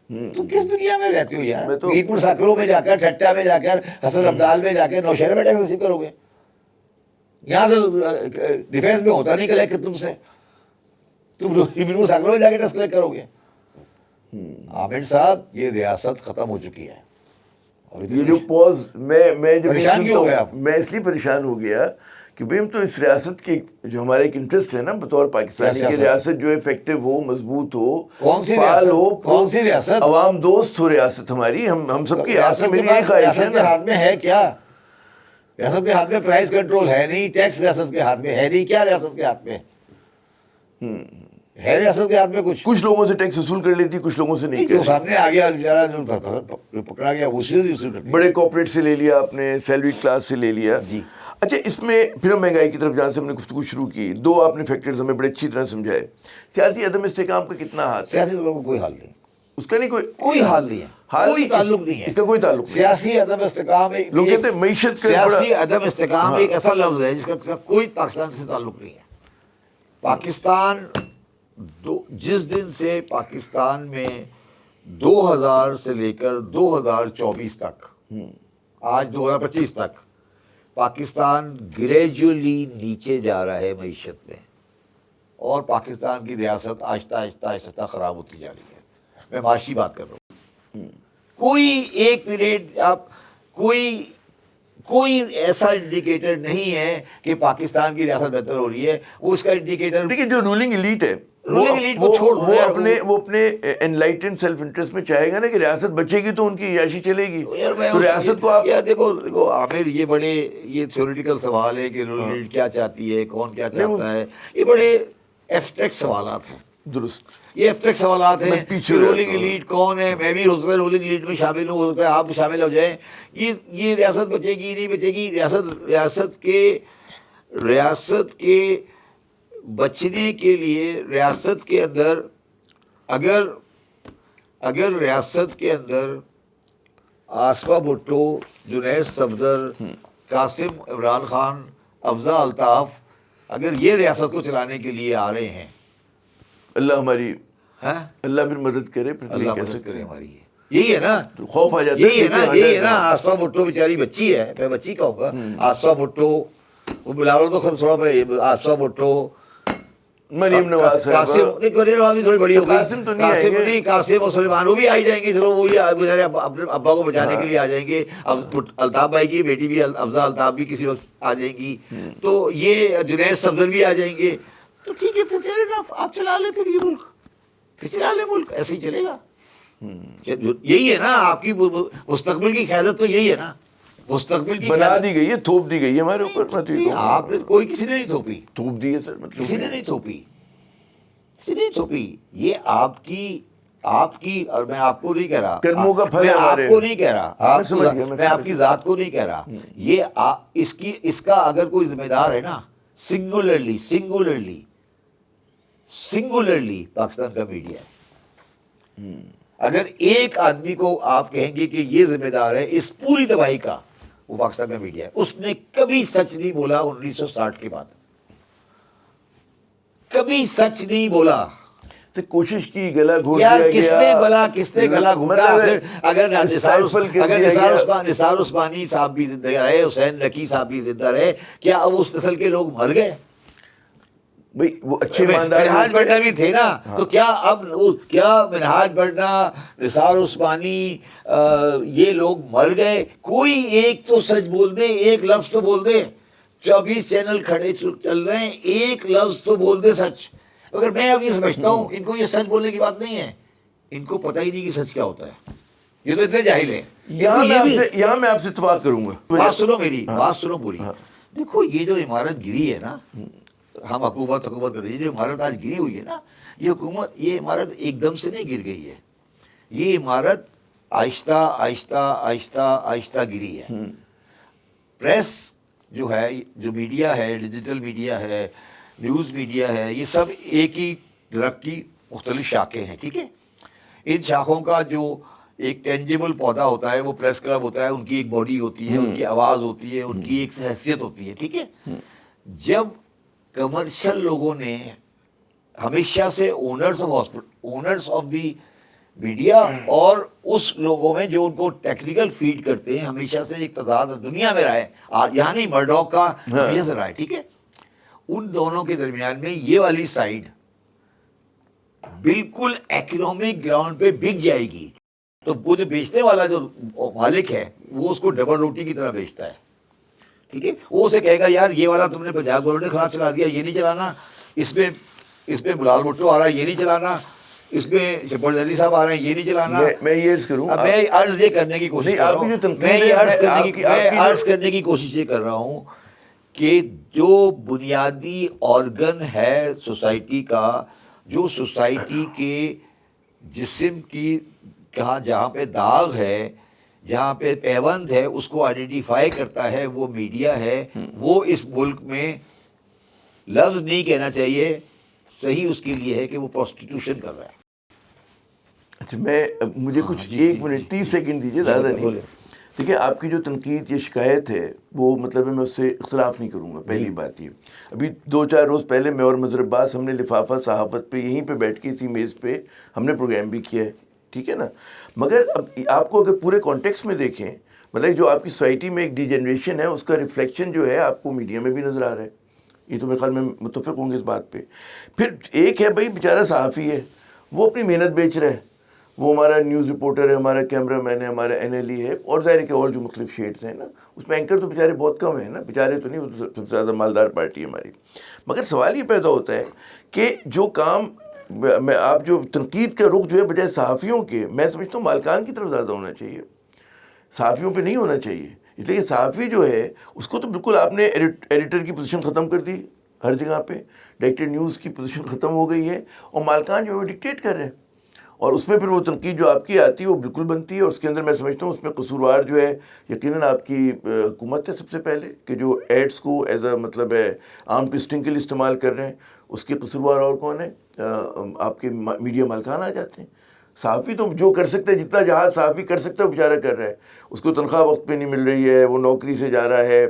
تم کس دنیا میں رہتے ہو یار؟ بیرپور شاکروں میں جا کر, ٹھٹا میں جا کر, حسن ابدال میں جا کر, نوشہرہ میں ٹیکس ریسیو کرو گے. یہاں سے ڈیفینس میں ہوتا نہیں کلیکٹ تم سے, تم بیرپور شاکروں میں جا کے ٹیکس کلیکٹ کرو گے. عامر صاحب یہ ریاست ختم ہو چکی ہے. یہ جو پوز میں جب پریشان کیوں ہو گیا آپ؟ میں اس لیے پریشان ہو گیا کہ بھئی ہم تو اس ریاست کی جو ہمارا ایک انٹرسٹ ہے نا بطور پاکستانی کی ریاست جو افیکٹو ہو, مضبوط ہو, فعال ہو, کون سی ریاست, عوام دوست ہو ریاست ہماری, ہم سب کی. آپ کی میری یہی خواہش ہے ریاست کے ہاتھ میں ہے کیا؟ ریاست کے ہاتھ میں پرائز کنٹرول ہے نہیں, ٹیکس ریاست کے ہاتھ میں ہے نہیں. کیا ریاست کے ہاتھ میں ہے؟ ریاست کے ہاتھ میں کچھ لوگوں سے ٹیکس وصول کر لیتی, کچھ لوگوں سے نہیں کر. سامنے آ گیا پکڑا گیا, اسی بڑے کارپوریٹ سے لے لیا آپ نے, سیلری کلاس سے لے لیا. جی اچھا اس میں پھر ہم مہنگائی کی طرف جان سے ہم نے گفتگو شروع کی. 2 آپ نے فیکٹرز ہمیں بڑے اچھی طرح سمجھائے. سیاسی عدم استحکام کا کتنا ہاتھ؟ سیاسی لوگوں کو کوئی حال نہیں, اس کا نہیں کوئی حال نہیں ہے, کوئی تعلق نہیں ہے اس کا, کوئی تعلق نہیں. سیاسی عدم استحکام, لوگ کہتے ہیں معیشت کا, سیاسی عدم استحکام ایک ایسا لفظ ہے جس کا کوئی پاکستان سے تعلق نہیں ہے. پاکستان جس دن سے پاکستان میں 2000 سے لے کر 2024 تک, آج 2025 تک, پاکستان گریجولی نیچے جا رہا ہے معیشت میں, اور پاکستان کی ریاست آہستہ آہستہ خراب ہوتی جا رہی ہے. میں معاشی بات کر رہا ہوں. کوئی ایک پیریڈ آپ کوئی ایسا انڈیکیٹر نہیں ہے کہ پاکستان کی ریاست بہتر ہو رہی ہے. وہ اس کا انڈیکیٹر دیکھیے جو رولنگ ایلیٹ ہے وہ اپنے انلائٹنڈ سیلف انٹرسٹ میں چاہے گا نا کہ ریاست بچے گی تو ان کی عیاشی چلے گی. تو ریاست کو آپ یار دیکھو عامر, یہ تھیوریٹیکل سوال ہے کہ رولنگ ایلیٹ کیا چاہتی ہے, کون کیا چاہتا ہے. یہ بڑے ایبسٹریکٹ سوالات ہیں. درست, یہ ایبسٹریکٹ سوالات ہیں. رولنگ ایلیٹ کون ہے, میں بھی ہو سکتا ہے رولنگ ایلیٹ میں شامل ہوں, ہو سکتا ہے آپ شامل ہو جائیں. یہ ریاست بچے گی نہیں بچے گی. ریاست کے بچنے کے لیے ریاست کے اندر اگر ریاست کے اندر آصفہ بھٹو، جنید صفدر، قاسم عمران خان، افضل الطاف اگر یہ ریاست کو چلانے کے لیے آ رہے ہیں، اللہ ہماری ہاں اللہ پھر مدد کرے، پھر اللہ نہیں کہہ مدد سکتے. کرے ہماری. یہی ہے نا، خوف آ جاتا یہی ہے نا. کہ آصفہ بھٹو بیچاری بچی ہے، میں بچی کہوں گا. آصفہ بھٹو، وہ بلاول تو خود تھوڑا پر آصفہ بھٹو، مریم نواز صاحب، قاسم نہیں، مریم نواز بھی تھوڑی بڑی ہو گئی. قاسم تو نہیں آئیں گے. قاسم اور سلیمان وہ بھی آ جائیں گے. چلو وہی بیچارے اپنے ابا کو بچانے کے لیے آ جائیں گے. الطاف بھائی کی بیٹی بھی افضل الطاف بھی کسی وقت آ جائیں گی. تو یہ جنید صفدر بھی آ جائیں گے. تو ٹھیک ہے، پھر fair enough، آپ چلا لیں پھر یہ ملک، پھر چلا لیں ملک، ایسے ہی چلے گا. یہی ہے نا آپ کی مستقبل کی قیادت، تو یہی ہے نا مستقبل کی بنا دی گئی ہے، تھوپ دی گئی ہے ہمارے اوپر. میں تو یہ کہوں گا آپ نے کوئی کسی نے نہیں تھوپی، تھوپ دی ہے سر، مطلب کسی نے نہیں تھوپی، کسی نے نہیں تھوپی. یہ آپ کی اور میں آپ کو نہیں کہہ رہا، کرموں کا پھل میں ہے آپ ہمارے. کو نہیں کہہ رہا، میں سمجھ گیا، میں آپ کی ذات کو نہیں کہہ رہا. یہ اس کا اگر کوئی ذمہ دار ہے نا، سنگولرلی پاکستان کا میڈیا ہے. اگر ایک آدمی کو آپ کہیں گے کہ یہ ذمہ دار ہے اس پوری تباہی کا، وہ پاکستان کا میڈیا ہے. اس نے کبھی سچ نہیں بولا 1960 کے بعد، کبھی سچ نہیں بولا. تو کوشش کی، گلا گھونٹ یار دیا گیا. کس نے گلا گھونٹا؟ اگر نثار عثمانی صاحب بھی زندہ رہے، حسین نقی صاحب بھی زندہ رہے، کیا اب اس نسل کے لوگ مر گئے؟ بھائی وہ اچھے ایماندار منہاج بڑھنا بھی تھے نا. تو کیا اب کیا منہاج بڑھنا، نثار عثمانی، یہ لوگ مر گئے؟ کوئی ایک تو سچ بول دے، ایک لفظ تو بول دے. 24 چینل کھڑے چل رہے ہیں، ایک لفظ تو بول دے سچ. اگر میں اب یہ سمجھتا ہوں ان کو یہ سچ بولنے کی بات نہیں ہے، ان کو پتہ ہی نہیں کہ سچ کیا ہوتا ہے. یہ تو اتنے جاہل ہیں. یہاں میں آپ سے اتفاق کروں گا. بات سنو میری، بات سنو پوری. دیکھو یہ جو عمارت گری ہے نا، ہم حکومت کر رہی ہے، جو عمارت آج گری ہوئی ہے نا، یہ عمارت ایک دم سے نہیں گر گئی ہے. یہ عمارت آہستہ آہستہ آہستہ آہستہ گری ہے. پریس جو ہے، جو میڈیا ہے، ڈیجیٹل میڈیا ہے، نیوز میڈیا ہے، یہ سب ایک ہی درخت کی مختلف شاخیں ہیں. ٹھیک ہے، ان شاخوں کا جو ایک ٹینجیبل پودا ہوتا ہے وہ پریس کلب ہوتا ہے. ان کی ایک باڈی ہوتی ہے، ان کی آواز ہوتی ہے، ان کی ایک حیثیت ہوتی ہے. ٹھیک ہے. جب کمرشل لوگوں نے ہمیشہ سے اونرز آف دی میڈیا اور اس لوگوں میں جو ان کو ٹیکنیکل فیڈ کرتے ہیں، ہمیشہ سے ایک تضاد دنیا میں رہا ہے. یہاں نہیں، مرڈوک کا ہمیشہ سے رہا ہے. ٹھیک ہے. ان دونوں کے درمیان میں یہ والی سائڈ بالکل اکنامک گراؤنڈ پہ بک جائے گی. تو وہ جو بیچنے والا جو مالک ہے وہ اس کو ڈبل روٹی کی طرح بیچتا ہے. ٹھیک ہے. وہ اسے کہے گا یار یہ والا تم نے پنجاب گورنمنٹ نے خراب چلا دیا، یہ نہیں چلانا. اس میں بلال بھٹو آ رہا ہے، یہ نہیں چلانا. اس میں شبر زیدی صاحب آ رہے ہیں، یہ نہیں چلانا. میں یہ عرض کروں، میں عرض یہ کرنے کی کوشش کر رہا ہوں، میں یہ عرض کرنے کی کوشش یہ کر رہا ہوں کہ جو بنیادی آرگن ہے سوسائٹی کا، جو سوسائٹی کے جسم کی جہاں پہ داغ ہے، جہاں پہ پیوند ہے، اس کو آئیڈینٹیفائی کرتا ہے، وہ میڈیا ہے. وہ اس ملک میں لفظ نہیں کہنا چاہیے، صحیح اس کے لیے ہے کہ وہ پروسٹیٹیوشن کر رہا ہے. اچھا، مجھے کچھ 1 منٹ 30 سیکنڈ دیجیے، زیادہ نہیں. دیکھیں، آپ کی جو تنقید، یہ شکایت ہے، وہ مطلب میں اس سے اختلاف نہیں کروں گا. پہلی بات یہ، ابھی 2-4 روز پہلے میں اور مظہر عباس ہم نے لفافہ صحافت پہ یہیں پہ بیٹھ کے اسی میز پہ ہم نے پروگرام بھی کیا ہے. ٹھیک ہے نا. مگر اب آپ کو اگر پورے کانٹیکس میں دیکھیں، مطلب جو آپ کی سوسائٹی میں ایک ڈی جنریشن ہے، اس کا ریفلیکشن جو ہے آپ کو میڈیا میں بھی نظر آ رہا ہے. یہ تو میرے خیال میں متفق ہوں گے اس بات پہ. پھر ایک ہے بھائی بیچارہ صحافی ہے، وہ اپنی محنت بیچ رہا ہے، وہ ہمارا نیوز رپورٹر ہے، ہمارا کیمرہ مین ہے، ہمارا NLE ہے، اور ظاہر ہے کہ اور جو مختلف شیڈز ہیں نا، اس میں اینکر تو بیچارے بہت کم ہیں نا. بیچارے تو نہیں، وہ تو سب سے زیادہ مالدار پارٹی ہے ہماری. مگر سوال یہ پیدا ہوتا ہے کہ جو کام میں آپ جو تنقید کا رخ جو ہے بجائے صحافیوں کے، میں سمجھتا ہوں مالکان کی طرف زیادہ ہونا چاہیے، صحافیوں پہ نہیں ہونا چاہیے. اس لیے کہ صحافی جو ہے اس کو تو بالکل آپ نے ایڈیٹر کی پوزیشن ختم کر دی ہر جگہ پہ، ڈائریکٹر نیوز کی پوزیشن ختم ہو گئی ہے، اور مالکان جو ہے وہ ڈکٹیٹ کر رہے ہیں. اور اس میں پھر وہ تنقید جو آپ کی آتی ہے وہ بالکل بنتی ہے. اور اس کے اندر میں سمجھتا ہوں اس میں قصوروار جو ہے یقیناً آپ کی حکومت ہے سب سے پہلے، کہ جو ایڈس کو ایز اے مطلب ہے عام ٹوسٹنگ کے لیے استعمال کر رہے ہیں. اس کے قصوروار اور کون ہے؟ آپ کے میڈیا مالکان آ جاتے ہیں. صحافی تو جو کر سکتا ہے، جتنا جہاز صحافی کر سکتا ہے وہ بیچارہ کر رہا ہے. اس کو تنخواہ وقت پہ نہیں مل رہی ہے، وہ نوکری سے جا رہا ہے،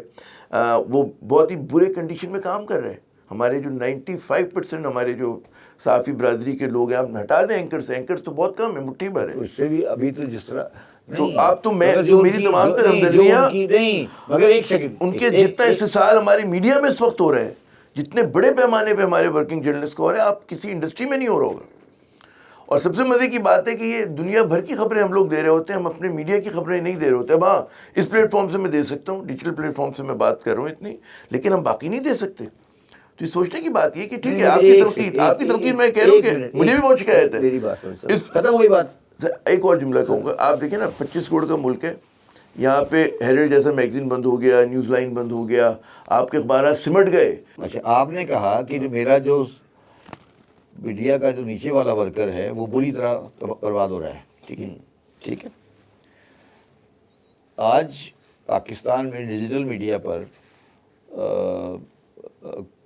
وہ بہت ہی برے کنڈیشن میں کام کر رہے ہیں. ہمارے جو 95% ہمارے جو صحافی برادری کے لوگ ہیں، آپ ہٹا دیں اینکر سے، اینکر تو بہت کم ہے، مٹھی بھر ہے. اس سے بھی ابھی تو جس طرح تو آپ تو میں میری تمام تر ہمدردیاں نہیں، مگر ایک سیکنڈ، ان کے جتنا استحصال ہماری میڈیا میں اس وقت ہو رہا ہے، جتنے بڑے پیمانے پہ ہمارے ورکنگ جرنلسٹ کو ہو رہا ہے، آپ کسی انڈسٹری میں نہیں ہو رہا ہوگا. اور سب سے مزے کی بات ہے کہ یہ دنیا بھر کی خبریں ہم لوگ دے رہے ہوتے ہیں، ہم اپنے میڈیا کی خبریں نہیں دے رہے ہوتے. اب ہاں، اس پلیٹ فارم سے میں دے سکتا ہوں، ڈیجیٹل پلیٹ فارم سے میں بات کر رہا ہوں اتنی، لیکن ہم باقی نہیں دے سکتے. تو یہ سوچنے کی بات یہ کہ ٹھیک ہے آپ کی تنقید میں کہہ رہا ہوں کہ مجھے بھی بہت شکایت ہے. میری بات ختم ہوئی بات. ایک اور جملہ کہوں گا، آپ دیکھیں نا 25 کروڑ کا ملک ہے، یہاں پہ ہیرلڈ جیسا میگزین بند ہو گیا، نیوز لائن بند ہو گیا، آپ کے اخبارات سمٹ گئے. اچھا، آپ نے کہا کہ میرا جو میڈیا کا جو نیچے والا ورکر ہے وہ بری طرح برباد ہو رہا ہے. ٹھیک ہے، ٹھیک ہے. آج پاکستان میں ڈیجیٹل میڈیا پر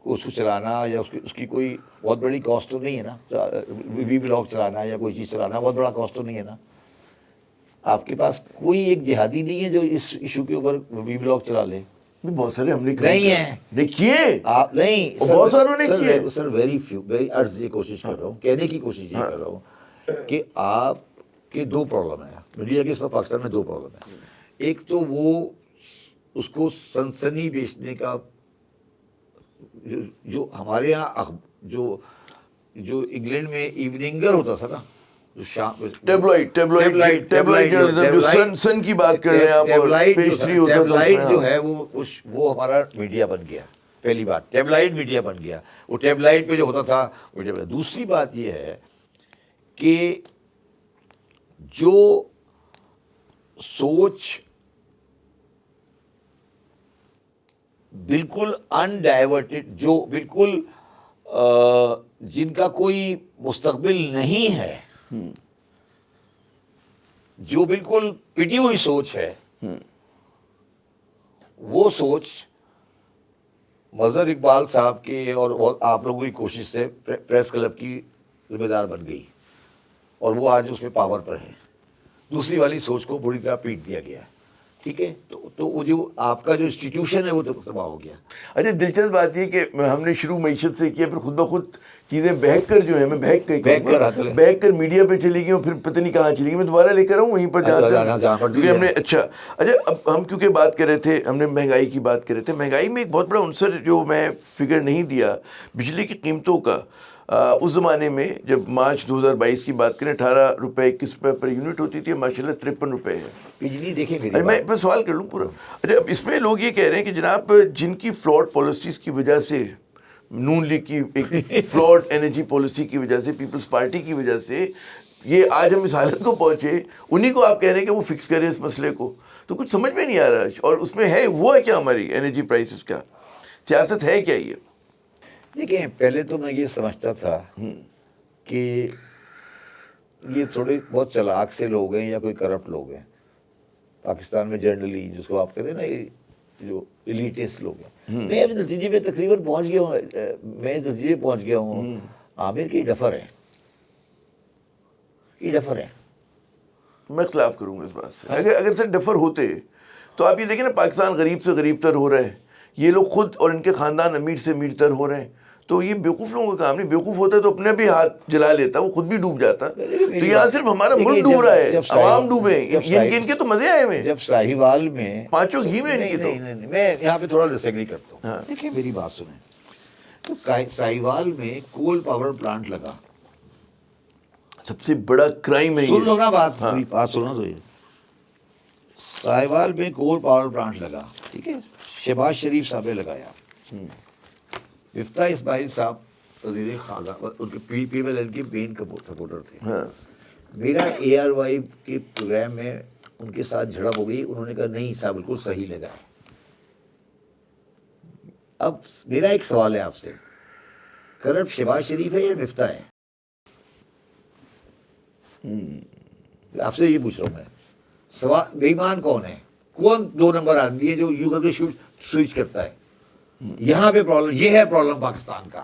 اس کو چلانا یا اس کی کوئی بہت بڑی کاسٹ تو نہیں ہے نا. وی بلاگ چلانا یا کوئی چیز چلانا بہت بڑا کاسٹ تو نہیں ہے نا. آپ کے پاس کوئی ایک جہادی نہیں ہے جو اس ایشو کے اوپر وی بلاگ چلا لے. بہت سارے ہم نے نہیں ہیں، نہیں کیے، آپ نہیں، بہت ساروں نے کیے. سر ویری فیو، ویری عرض یہ کوشش کر رہا ہوں، کہنے کی کوشش یہ کر رہا ہوں کہ آپ کے دو پرابلم ہیں میڈیا کے اس وقت پاکستان میں. دو پرابلم ہیں. ایک تو وہ اس کو سنسنی بیچنے کا جو ہمارے یہاں جو انگلینڈ میں ایوننگر ہوتا تھا نا، جو شام ٹیبلائٹ جو سن کی بات کر رہے ہیں آپ، ٹیبلائٹ جو ہے وہ ہمارا میڈیا بن گیا. پہلی بات ٹیبلائٹ میڈیا بن گیا. وہ ٹیبلائٹ پہ جو ہوتا تھا وہ. دوسری بات یہ ہے کہ جو سوچ بالکل انڈائیورٹڈ، جو بالکل جن کا کوئی مستقبل نہیں ہے، جو بالکل پٹی ہوئی سوچ ہے، وہ سوچ مظہر اقبال صاحب کے اور آپ لوگوں کی کوشش سے پریس کلب کی ذمہ دار بن گئی اور وہ آج اس میں پاور پر ہیں. دوسری والی سوچ کو بری طرح پیٹ دیا گیا. ٹھیک ہے، تو وہ جو آپ کا جو انسٹیٹیوشن ہے وہ تو تباہ ہو گیا. اچھا، دلچسپ بات یہ کہ ہم نے شروع معیشت سے کیا، پھر خود بخود چیزیں بہک کر جو ہے، میں بہک کر میڈیا پہ چلی گئی ہوں، پھر پتہ نہیں کہاں چلی گئی. میں دوبارہ لے کر آؤں وہیں پر جہاں کیونکہ ہم نے اچھا اب ہم کیونکہ بات کر رہے تھے، ہم نے مہنگائی کی بات کر رہے تھے. مہنگائی میں ایک بہت بڑا عنصر جو میں فگر نہیں دیا، بجلی کی قیمتوں کا. اس زمانے میں جب مارچ 2022 کی بات کریں، 18 روپے 21 روپے پر یونٹ ہوتی تھی، ماشاءاللہ 53 روپے ہے بجلی. دیکھیں میں سوال کر لوں پورا. اچھا، اب اس میں لوگ یہ کہہ رہے ہیں کہ جناب جن کی فلاڈ پالیسیز کی وجہ سے، نون لیگ کی ایک فلاڈ انرجی پالیسی کی وجہ سے، پیپلز پارٹی کی وجہ سے یہ آج ہم اس حالت کو پہنچے، انہی کو آپ کہہ رہے ہیں کہ وہ فکس کریں اس مسئلے کو. تو کچھ سمجھ میں نہیں آ رہا. اور اس میں ہے وہ ہے کیا ہماری انرجی پرائسز کا سیاست ہے کیا یہ؟ دیکھیں، پہلے تو میں یہ سمجھتا تھا کہ یہ تھوڑے بہت چلاک سے لوگ ہیں یا کوئی کرپٹ لوگ ہیں پاکستان میں جنرلی، جس کو آپ کہتے ہیں نا یہ جو ایلیٹسٹ لوگ ہیں. میں ابھی نتیجے پہ تقریباً پہنچ گیا ہوں، میں اس نتیجے پہ پہنچ گیا ہوں عامر کی ڈفر ہے، یہ ڈفر ہے. میں اختلاف کروں گا اس بات سے. اگر سر ڈفر ہوتے تو آپ یہ دیکھیں نا، پاکستان غریب سے غریب تر ہو رہا ہے، یہ لوگ خود اور ان کے خاندان امیر سے امیر تر ہو رہے ہیں. تو یہ بیوقوف لوگوں کا کام نہیں. بیوقوف ہوتا ہے تو اپنے بھی ہاتھ جلا لیتا، وہ خود بھی ڈوب جاتا. تو یہاں صرف ہمارا ملک ڈوب رہا ہے، عوام ڈوبے. ان کے تو مزے آئے ہوئے. جب ساہیوال میں پانچوں گھی میں ان کی تو میں یہاں پہ تھوڑا ڈس ایگری کرتا ہوں. دیکھیں میری بات سنیں، تو ساہیوال میں کول پاور پلانٹ لگا، سب سے بڑا کرائم ہے. سن لو نا بات سنو تو. یہ ساہیوال میں کول پاور پلانٹ لگا، ٹھیک ہے، شہباز شریف صاحب نے لگایا. مفتاح اسماعیل صاحب وزیر خارجہ ان کے پی ایل ایل کے مین سپورٹر تھے. میرا اے آر وائی کے پروگرام میں ان کے ساتھ جھڑپ ہو گئی. انہوں نے کہا نہیں صاحب بالکل صحیح لگا. اب میرا ایک سوال ہے آپ سے، کرپٹ شہباز شریف ہے یا مفتاح ہے؟ آپ سے یہ پوچھ رہا ہوں میں. سوال بے ایمان کون ہے؟ کون 2 نمبر آدمی ہے جو یوں کر کے سوئچ کرتا ہے؟ یہاں پہ پرابلم یہ ہے، پرابلم پاکستان کا.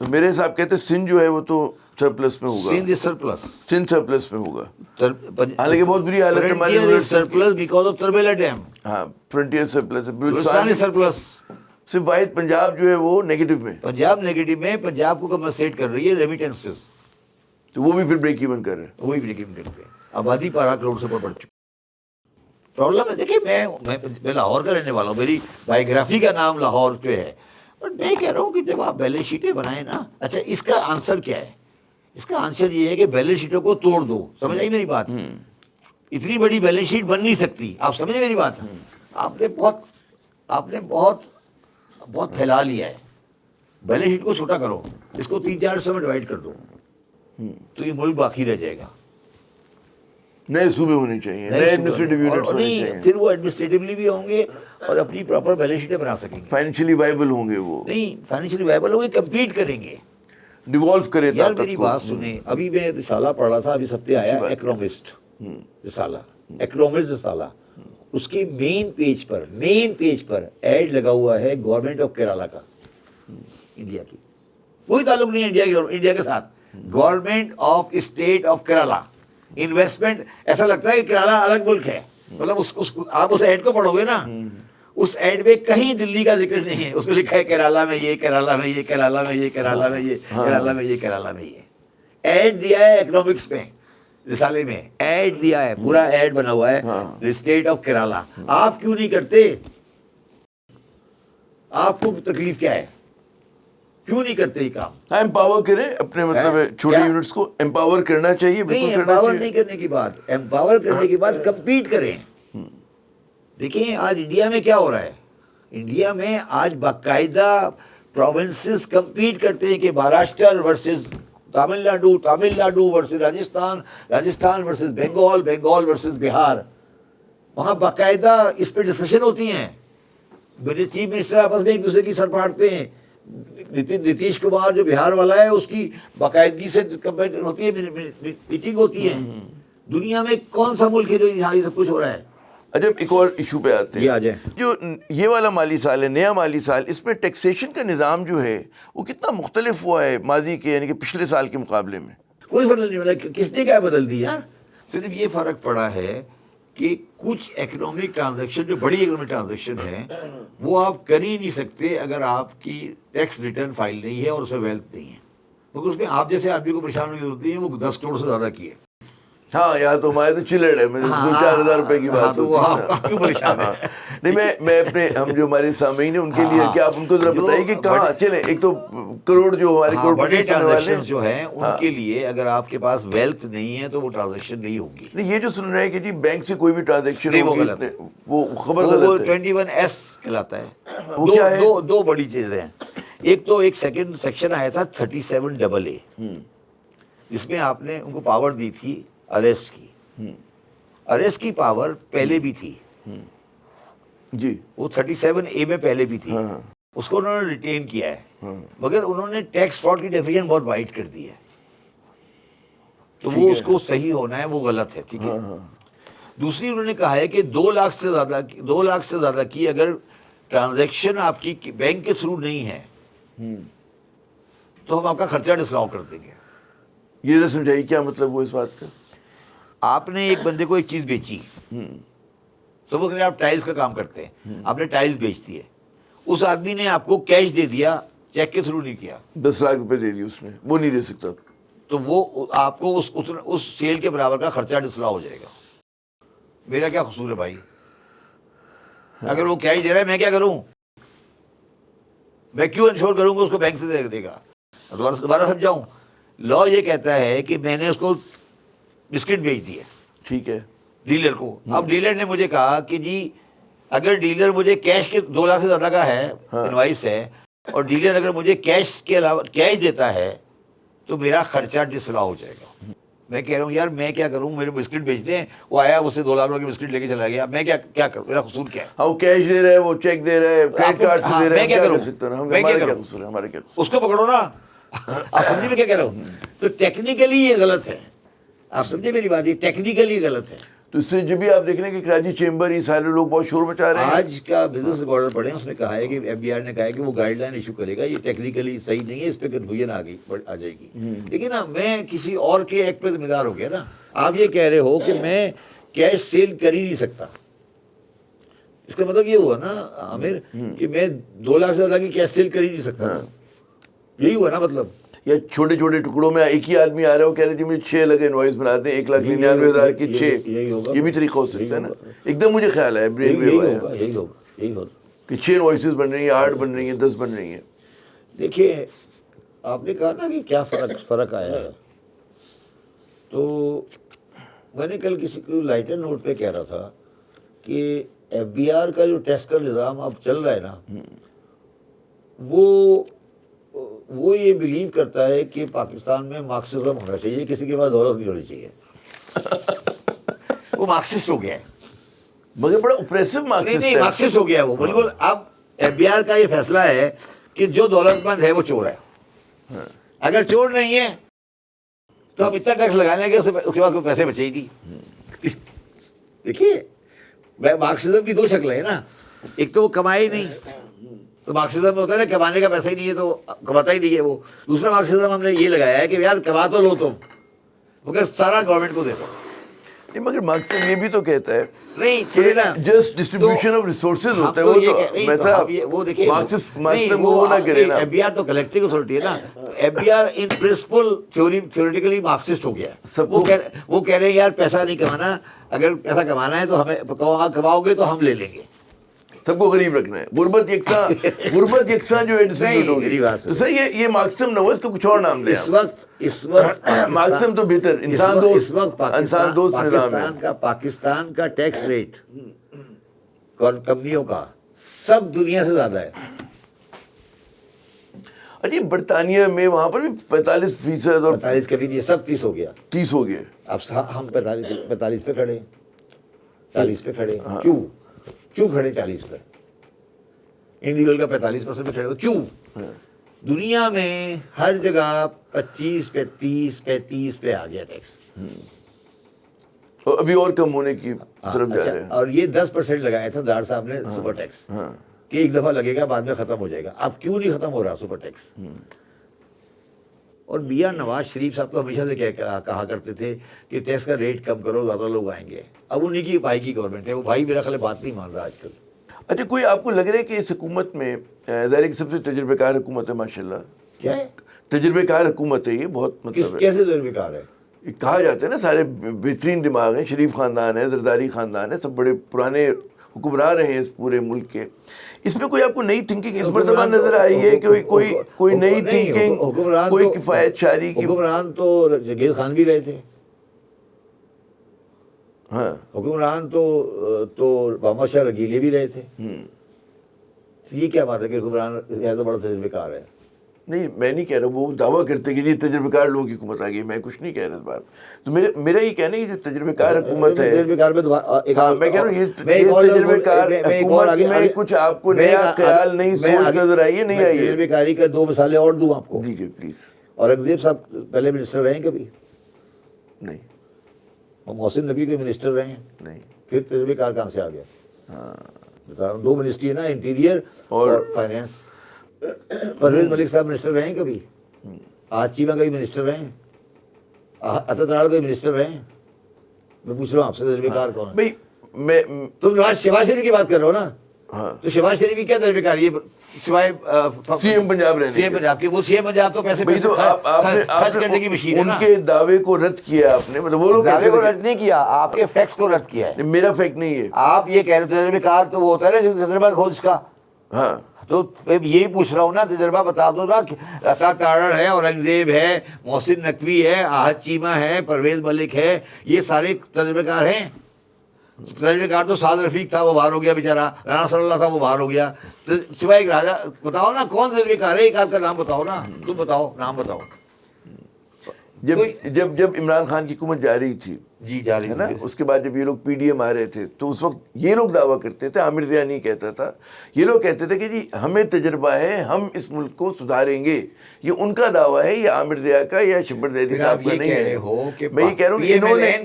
تو میرے حساب کہتے ہیں سندھ جو ہے وہ تو سرپلس میں ہوگا, سندھ سرپلس, سندھ سرپلس میں ہوگا, حالانکہ بہت بری حالت ہے ہماری. Surplus because of Tarbela dam. ہاں فرنٹیئر سرپلس ہے. بلوچستان سرپلس. صرف واحد پنجاب جو ہے وہ نیگیٹو میں. پنجاب نیگیٹو میں. پنجاب کو کمپنسیٹ کر رہی ہے ریمیٹنسز, تو وہ بھی پھر بریک ایون کر رہے ہیں. وہی بریک ایون کرتے ہیں. آبادی 12 کروڑ سے اوپر بڑھ چکی. پرابلم ہے, دیکھیے میں لاہور کا رہنے والا ہوں, میری بایوگرافی کا نام لاہور پہ ہے, بٹ میں کہہ رہا ہوں کہ جب آپ بیلنس شیٹیں بنائیں نا, اچھا اس کا آنسر کیا ہے؟ اس کا آنسر یہ ہے کہ بیلنس شیٹوں کو توڑ دو. سمجھ آئی میری بات؟ اتنی بڑی بیلنس شیٹ بن نہیں سکتی. آپ سمجھیں میری بات؟ آپ نے بہت پھیلا لیا ہے. بیلنس شیٹ کو چھوٹا کرو, اس کو 3-4 حصوں میں ڈیوائڈ کر دو, تو یہ ملک باقی رہ جائے گا. نئے صوبے ہونے چاہیے, نئے ایڈمنسٹریٹو یونٹس ہونے چاہیے, پھر وہ ایڈمنسٹریٹولی بھی ہوں گے اور اپنی پراپر بیلنس شیٹیں بنا سکیں گے. فائنینشلی وائبل ہوں گے. وہ نہیں فائنینشلی وائبل ہوں گے, کمپیٹ کریں گے, ڈیوالو کرے. یار میری بات سنیں, ابھی میں رسالہ پڑھ رہا تھا, ابھی اس ہفتے آیا اکنامسٹ رسالہ, اکنامسٹ رسالہ. اس کے مین پیج پر ایڈ لگا ہوا ہے گورنمنٹ آف کیرالا کا, انڈیا کی. کوئی تعلق نہیں ہے انڈیا کے ساتھ. Government of state of Kerala investment. ایسا لگتا ہے کہ کیرالا الگ ملک ہے. مطلب آپ اس ایڈ کو پڑھو گے نا, اس ایڈ میں کہیں دلی کا ذکر نہیں ہے. اس میں لکھا ہے کیرالا میں یہ, کیرالا میں یہ, کیرالا میں یہ, کیرالا میں یہ, کیرالا میں یہ, کیرالا میں یہ. ایڈ دیا ہے اکنامکس میں, رسالے میں ایڈ دیا ہے, پورا ایڈ بنا ہوا ہے اسٹیٹ آف کیرالا. آپ کیوں نہیں کرتے؟ آپ کو تکلیف کیا ہے؟ کیوں نہیں کرتے یہ کام؟ امپاور کریں اپنے, مطلب چھوٹے یونٹس کو امپاور کرنا چاہیے. نہیں, امپاور نہیں کرنے کی بات, امپاور کرنے کی بات کمپیٹ کریں. دیکھیں آج انڈیا میں کیا ہو رہا ہے. انڈیا میں آج باقاعدہ پروونسز کمپیٹ کرتے ہیں کہ Maharashtra versus Tamil Nadu versus Rajasthan versus Bengal versus Bihar. وہاں باقاعدہ اس پہ ڈسکشن ہوتی ہیں. میرے چیف منسٹر آپس میں ایک دوسرے کی سر پھاڑتے ہیں. نتیش کمار جو بہار والا ہے, اس کی باقاعدگی سے کمپیٹن ہوتی ہے, میٹنگ ہوتی ہے. دنیا میں کون سا ملک ہے جو یہاں یہ سب کچھ ہو رہا ہے؟ اچھا ایک اور ایشو پہ آتے ہیں. آ جائیں. جو یہ والا مالی سال ہے, نیا مالی سال, اس میں ٹیکسیشن کا نظام جو ہے وہ کتنا مختلف ہوا ہے ماضی کے, یعنی کہ پچھلے سال کے مقابلے میں؟ کوئی فرق نہیں پڑا. کس نے کیا بدل دیا؟ صرف یہ فرق پڑا ہے کہ کچھ اکنامک ٹرانزیکشن جو بڑی اکنامک ٹرانزیکشن ہے وہ آپ کر ہی نہیں سکتے اگر آپ کی ٹیکس ریٹرن فائل نہیں ہے اور اس میں ویلتھ نہیں ہے. کیونکہ اس میں آپ جیسے آدمی کو پریشان ہونے کی ضرورت نہیں ہے. وہ 10 کروڑ سے زیادہ کی ہے. ہاں یہاں تو ہمارے تو چلڑ ہے, 2-4 ہزار روپے کی بات ہوتی ہے. نہیں میں اپنے, ہم جو ہمارے سامعین ہیں ان کے لیے کیا آپ ان کو ذرا بتائیے کہ کہاں چلیں. ایک تو کروڑ جو ہمارے بڑے ٹرانزیکشن جو ہیں ان کے لیے اگر آپ کے پاس ویلتھ نہیں ہے تو وہ ٹرانزیکشن نہیں ہوگی. نہیں یہ جو سن رہے ہیں کہ جی بینک سے کوئی بھی ٹرانزیکشن وہ خبر غلط ہے. 21S کہلاتا ہے. دو بڑی چیزیں ہیں. ایک تو ایک سیکنڈ سیکشن آیا تھا 37AA, جس میں آپ نے ان کو پاور دی تھی اریسٹ کی. اریسٹ کی پاور پہلے بھی تھی جی, وہ 37A میں پہلے بھی تھی. اس کو انہوں نے ریٹین کیا ہے, مگر انہوں نے ٹیکس فراڈ کی ڈیفینیشن بہت وائڈ کر دی ہے. تو وہ اس کو صحیح ہونا ہے, وہ غلط ہے. ٹھیک ہے. دوسری انہوں نے کہا ہے کہ 2 لاکھ سے زیادہ کی اگر ٹرانزیکشن آپ کی بینک کے تھرو نہیں ہے تو ہم آپ کا خرچہ ڈسلاؤ کر دیں گے. یہ ذرا سمجھائیے کیا مطلب وہ اس بات کا. آپ نے ایک بندے کو ایک چیز بیچی, تو وہ آپ ٹائلز کا کام کرتے ہیں, آپ نے ٹائلز بیچ دی ہے, اس آدمی نے آپ کو کیش دے دیا, چیک کے تھرو نہیں کیا, 10 لاکھ روپے دے دی اس نے, وہ نہیں دے سکتا, تو وہ آپ کو اس سیل کے برابر کا خرچہ ڈسلاؤ ہو جائے گا. میرا کیا قصور ہے بھائی؟ اگر وہ کیش دے رہا ہے میں کیا کروں؟ میں کیوں انشور کروں گا اس کو بینک سے دے گا؟ دوبارہ سمجھاؤں. لا یہ کہتا ہے کہ میں نے اس کو بسکٹ بیچ دیے, ٹھیک ہے, ڈیلر کو. اب ڈیلر نے مجھے کہا کہ جی اگر ڈیلر مجھے کیش کے 2 لاکھ سے زیادہ کا ہے انوائس ہے, اور ڈیلر اگر مجھے کیش کے علاوہ کیش دیتا ہے تو میرا خرچہ ڈسلاؤ ہو جائے گا. میں کہہ رہا ہوں یار میں کیا کروں, میرے بسکٹ بیچ دیں, وہ آیا اس سے 2 لاکھ روپے کی بسکٹ لے کے چلا گیا, میں کیا کروں؟ میرا قصور کیا ہے؟ ہاں وہ کیش دے رہا ہے, وہ چیک دے رہا ہے, کریڈٹ کارڈ سے دے رہا ہے, میں کیا کروں؟ ہمارے کیا قصور ہے, ہمارے کیا قصور؟ اس کو پکڑو نا. آپ سمجھے میں کیا کہہ رہا ہوں؟ تو ٹیکنیکلی یہ غلط ہے. آپ سمجھے میری بات, یہ ٹیکنیکلی غلط ہے. تو اس سے جب بھی آپ دیکھ رہے ہیں کہ کراچی چیمبر یہ سارے لوگ بہت شور مچا رہے ہیں. آج کا بزنس رپورٹر پڑھے اس نے کہا ہے کہ ایف بی آر نے کہا ہے کہ وہ گائیڈ لائن ایشو کرے گا, یہ ٹیکنیکلی صحیح نہیں ہے, اس پہ کنفیوژن آ جائے گی. لیکن نا میں کسی اور کے ایکٹ پہ ذمہ دار ہو گیا نا. آپ یہ کہہ رہے ہو کہ میں کیش سیل کر ہی نہیں سکتا, اس کا مطلب یہ ہوا نا عامر کہ میں 2 لاکھ سے زیادہ کی کیش سیل کر ہی نہیں سکتا. یہی ہوا نا مطلب. یا چھوٹے چھوٹے ٹکڑوں میں ایک ہی آدمی آ رہا ہے, وہ کہہ رہے تھے مجھے 6 الگ انوائس بناتے ہیں 1,99,000 کی 6. یہ بھی طریقہ ہو سکتا ہے نا. ایک دم مجھے خیال ہے برین ویو ہے یہی ہوگا کہ 6 انوائسز بن رہی ہیں, 8 بن رہی ہیں, 10 بن رہی ہیں. دیکھیے آپ نے کہا نا کہ کیا فرق آیا ہے, تو میں نے کل کسی کو لائٹر نوٹ پہ کہہ رہا تھا کہ ایف بی آر کا جو ٹیسٹ کا نظام اب چل رہا ہے نا, وہ یہ بلیو کرتا ہے کہ پاکستان میں مارکسزم ہونا چاہیے, کسی کے پاس دولت نہیں ہونی چاہیے. وہ مارکسسٹ ہو گیا ہے, مگر بڑا اوپریسو نہیں مارکسسٹ ہو گیا ہے وہ بالکل. اب ایف بی آر کا یہ فیصلہ ہے کہ جو دولت مند ہے وہ چور ہے, اگر چور نہیں ہے تو ہم اتنا ٹیکس لگا لیں گے اس کے بعد کوئی پیسے بچے ہی نہیں. دیکھیے مارکسزم کی 2 شکلیں ہیں نا, ایک تو وہ کمائے ہی نہیں, تو مارکسزم میں ہوتا ہے نا کمانے کا پیسہ ہی نہیں ہے تو کماتا ہی نہیں ہے وہ. دوسرا مارکسزم ہم نے یہ لگایا ہے کہ یار کما تو لو تم, مگر سارا گورنمنٹ کو دے دو. مگر مارکسزم یہ بھی تو کہتا ہے نہیں جسٹ ڈسٹریبیوشن آف ریسورسز ہوتا ہے, وہ دیکھیے مارکسزم وہ نہ کرے نا. ایف بی آر تو کلیکٹنگ اتھارٹی ہے نا, F B R in principle theoretically Marxist ہو گیا ہے. وہ کہہ رہے ہیں یار پیسہ نہیں کمانا, اگر پیسہ کمانا ہے تو ہمیں کماؤ گے تو ہم لے لیں گے, سب کو غریب رکھنا ہے, غربت یکساں جو ہے ڈسٹریبیوٹ ہوگی. تو سر یہ مارکسزم نہ ہو, اس کو کچھ اور نام دیں. اس وقت مارکسزم تو بہتر انسان دوست نظام ہے. پاکستان کا ٹیکس ریٹ کمپنیوں کا سب دنیا سے زیادہ ہے. اجی برطانیہ میں وہاں پر بھی 45% اور 45 کبھی نہیں, سب 30 ہو گیا. 30 ہو گیا. اب ہم 45 پہ کھڑے, 40 پہ کھڑے. کیوں کھڑے 40 پہ؟ انڈیول کا 45% پہ کھڑے ہو کیوں؟ دنیا میں ہر جگہ 25 پہ 35 پہ آ گیا ٹیکس, ابھی اور کم ہونے کی طرف جا رہے ہیں. اور یہ 10% لگایا تھا دار صاحب نے سپر ٹیکس, کہ ایک دفعہ لگے گا بعد میں ختم ہو جائے گا. اب کیوں نہیں ختم ہو رہا سپر ٹیکس؟ اور میاں نواز شریف صاحب تو ہمیشہ سے کہا کرتے تھے کہ ٹیکس کا ریٹ کم کرو زیادہ لوگ آئیں گے. اب انہیں کی بھائی کی گورنمنٹ ہے, وہ بھائی میرا خیال بات نہیں مان رہا آج کل. اچھا کوئی آپ کو لگ رہا ہے کہ اس حکومت میں ظاہر سب سے تجربہ کار حکومت ہے ماشاء اللہ, کیا ہے تجربہ کار حکومت ہے یہ, بہت مطلب کیسے تجربہ کار ہے؟ کہا جاتا ہے نا سارے بہترین دماغ ہیں, شریف خاندان ہے, زرداری خاندان ہے, سب بڑے پرانے حکمران رہے ہیں اس پورے ملک کے. اس میں کوئی آپ کو نئی تھنکنگ اس مرتبہ نظر آئی ہے کہ کوئی نئی تھنکنگ, کوئی کفایت شعری کی؟ حکمران تو جنگیز خان بھی رہے تھے, ہاں حکمران تو محمد شاہ رگیلے بھی رہے تھے. یہ کیا بات ہے کہ حکمران یہ تو بڑا تجربہ کار ہے؟ نہیں میں نہیں کہہ رہا, وہ دعویٰ کرتے کہ جی تجربہ کار لوگوں کی حکومت آ گئی, میں کچھ نہیں کہہ رہا اس بات. تو میرا یہ کہنا ہے کہ جو تجربہ کار حکومت ہے, تجربہ کار میں کہہ رہا ہوں یہ تجربہ کار حکومت میں کچھ آپ کو نیا خیال, نئی سوچ نظر آئی ہے, نہیں آئی ہے؟ تجربہ کاری کا 2 مثالیں اور دوں آپ کو. دیجیے پلیز. اورنگزیب صاحب پہلے منسٹر رہے ہیں کبھی؟ نہیں. محسن نبی کے منسٹر رہے ہیں؟ نہیں. پھر تجربہ کار کہاں سے آ گیا؟ بتا رہا ہوں 2 منسٹری ہے نا, انٹیریئر اور فائنینس. پرویز ملک صاحب منسٹر رہے ہیں کبھی؟ آج چیمہ کا بھی منسٹر رہے ہیں, عطا تراڑ کا بھی منسٹر رہے ہیں. میں پوچھ رہا ہوں آپ سے تجربہ کار کون ہے؟ میں تم شہباز شریف کی بات کر رہے ہو نا, ہاں تو شہباز شریف کی کیا تجربہ کاری ہے سوائے سی ایم پنجاب رہنے سی ایم پنجاب کی؟ وہ سی ایم پنجاب تو پیسے خرچ کرنے کی مشین ہے ان نا. کے دعوے کو رد کیا آپ نے, مطلب وہ لوگ دعوے کو رد نہیں کیا, آپ کے فیکس کو رد کیا ہے. میرا فیکٹ نہیں ہے. آپ یہ کہہ رہے تجربہ کار تو وہ ہوتا ہے نا تجربہ کھوج کا. ہاں تو یہی پوچھ رہا ہوں نا, تجربہ بتا دو نا. عطا تارڑ ہے, اورنگزیب ہے, محسن نقوی ہے, آحد چیمہ ہے, پرویز ملک ہے, یہ سارے تجربہ کار ہیں. تجربہ کار تو سعد رفیق تھا, وہ باہر ہو گیا بیچارہ. رانا صلی اللہ تھا, وہ باہر ہو گیا. سوائے ایک راجہ. بتاؤ نا کون تجربہ کار ہے, ایک آدھ کا نام بتاؤ نا, تم بتاؤ, نام بتاؤ. جب عمران خان کی حکومت جا رہی تھی جی جا رہی ہے نا, اس کے بعد جب یہ لوگ پی ڈی ایم آ رہے تھے تو اس وقت یہ لوگ دعویٰ کرتے تھے, عامر ضیاء نہیں کہتا تھا, یہ لوگ کہتے تھے کہ جی ہمیں تجربہ ہے, ہم اس ملک کو سدھاریں گے. یہ ان کا دعویٰ ہے, یہ عامر ضیاء کا یا شبر زیدی صاحب کا نہیں ہے. میں یہ کہہ رہا ہوں کہ انہوں نے